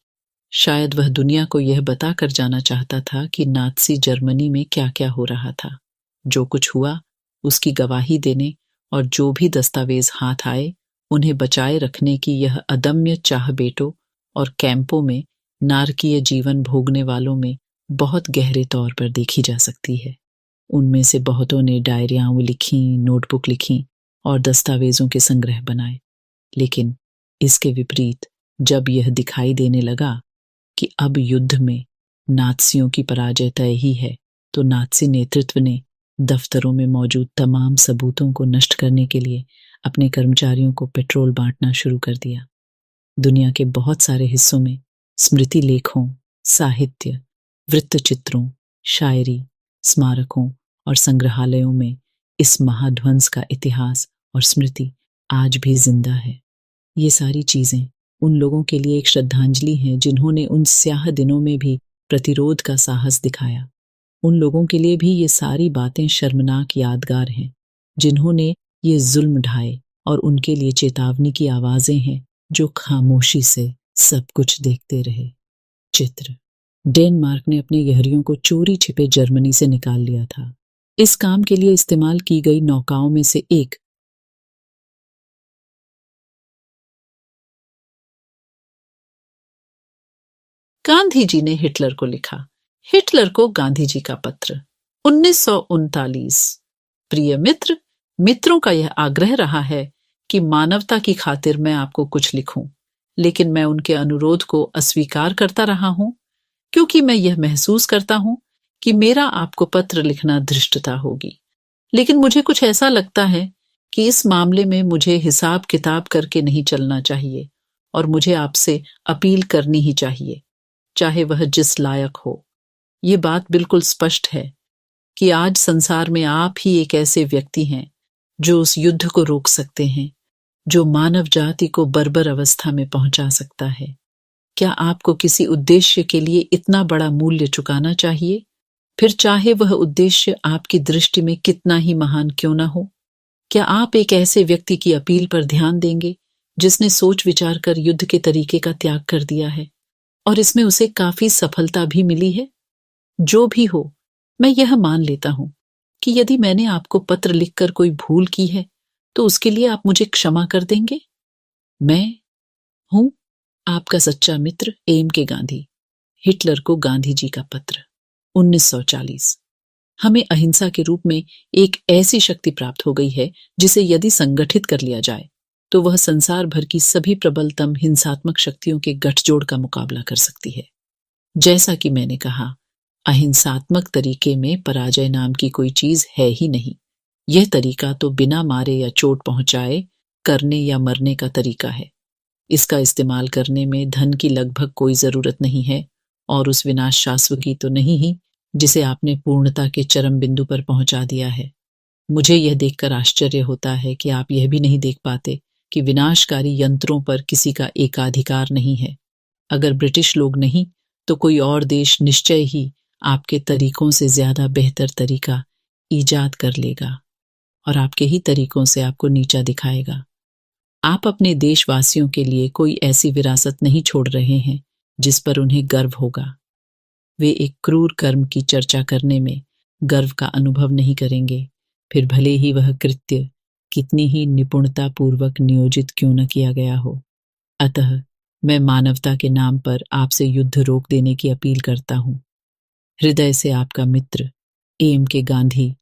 शायद वह दुनिया को यह बताकर जाना चाहता था कि नात्सी जर्मनी में क्या क्या हो रहा था। जो कुछ हुआ उसकी गवाही देने और जो भी दस्तावेज हाथ आए उन्हें बचाए रखने की यह अदम्य चाह बेटों और कैंपों में नारकीय जीवन भोगने वालों में बहुत गहरे तौर पर देखी जा सकती है। उनमें से बहुतों ने डायरियां लिखीं, नोटबुक लिखीं और दस्तावेजों के संग्रह बनाए। लेकिन इसके विपरीत जब यह दिखाई देने लगा कि अब युद्ध में नात्सियों की पराजय तय ही है, तो नात्सी नेतृत्व ने दफ्तरों में मौजूद तमाम सबूतों को नष्ट करने के लिए अपने कर्मचारियों को पेट्रोल बांटना शुरू कर दिया। दुनिया के बहुत सारे हिस्सों में स्मृति लेखों, साहित्य, वृत्तचित्रों, शायरी, स्मारकों और संग्रहालयों में इस महाध्वंस का इतिहास और स्मृति आज भी जिंदा है। ये सारी चीजें उन लोगों के लिए एक श्रद्धांजलि है जिन्होंने उन स्याह दिनों में भी प्रतिरोध का साहस दिखाया। उन लोगों के लिए भी ये सारी बातें शर्मनाक यादगार हैं जिन्होंने ये जुल्म ढाए, और उनके लिए चेतावनी की आवाजें हैं जो खामोशी से सब कुछ देखते रहे। चित्र। डेनमार्क ने अपने यहरियों को चोरी छिपे जर्मनी से निकाल लिया था। इस काम के लिए इस्तेमाल की गई नौकाओं में से एक गांधी जी ने हिटलर को लिखा। हिटलर को गांधी जी का पत्र। 1939। प्रिय मित्र, मित्रों का यह आग्रह रहा है कि मानवता की खातिर मैं आपको कुछ लिखूं, लेकिन मैं उनके अनुरोध को अस्वीकार करता रहा हूं क्योंकि मैं यह महसूस करता हूं कि मेरा आपको पत्र लिखना धृष्टता होगी। लेकिन मुझे कुछ ऐसा लगता है कि इस मामले में मुझे हिसाब किताब करके नहीं चलना चाहिए और मुझे आपसे अपील करनी ही चाहिए, चाहे वह जिस लायक हो। ये बात बिल्कुल स्पष्ट है कि आज संसार में आप ही एक ऐसे व्यक्ति हैं जो उस युद्ध को रोक सकते हैं जो मानव जाति को बर्बर अवस्था में पहुंचा सकता है। क्या आपको किसी उद्देश्य के लिए इतना बड़ा मूल्य चुकाना चाहिए, फिर चाहे वह उद्देश्य आपकी दृष्टि में कितना ही महान क्यों न हो? क्या आप एक ऐसे व्यक्ति की अपील पर ध्यान देंगे जिसने सोच विचार कर युद्ध के तरीके का त्याग कर दिया है और इसमें उसे काफी सफलता भी मिली है? जो भी हो, मैं यह मान लेता हूं कि यदि मैंने आपको पत्र लिखकर कोई भूल की है तो उसके लिए आप मुझे क्षमा कर देंगे। मैं हूं आपका सच्चा मित्र एम के गांधी। हिटलर को गांधी जी का पत्र। 1940। हमें अहिंसा के रूप में एक ऐसी शक्ति प्राप्त हो गई है जिसे यदि संगठित कर लिया जाए तो वह संसार भर की सभी प्रबलतम हिंसात्मक शक्तियों के गठजोड़ का मुकाबला कर सकती है। जैसा कि मैंने कहा, अहिंसात्मक तरीके में पराजय नाम की कोई चीज है ही नहीं। यह तरीका तो बिना मारे या चोट पहुंचाए करने या मरने का तरीका है। इसका इस्तेमाल करने में धन की लगभग कोई जरूरत नहीं है और उस विनाश शाश्वत की तो नहीं ही जिसे आपने पूर्णता के चरम बिंदु पर पहुंचा दिया है। मुझे यह देखकर आश्चर्य होता है कि आप यह भी नहीं देख पाते कि विनाशकारी यंत्रों पर किसी का एकाधिकार नहीं है। अगर ब्रिटिश लोग नहीं तो कोई और देश निश्चय ही आपके तरीकों से ज्यादा बेहतर तरीका ईजाद कर लेगा और आपके ही तरीकों से आपको नीचा दिखाएगा। आप अपने देशवासियों के लिए कोई ऐसी विरासत नहीं छोड़ रहे हैं जिस पर उन्हें गर्व होगा। वे एक क्रूर कर्म की चर्चा करने में गर्व का अनुभव नहीं करेंगे, फिर भले ही वह कृत्य कितनी ही निपुणता पूर्वक नियोजित क्यों न किया गया हो। अतः मैं मानवता के नाम पर आपसे युद्ध रोक देने की अपील करता हूं। हृदय से आपका मित्र एम के गांधी,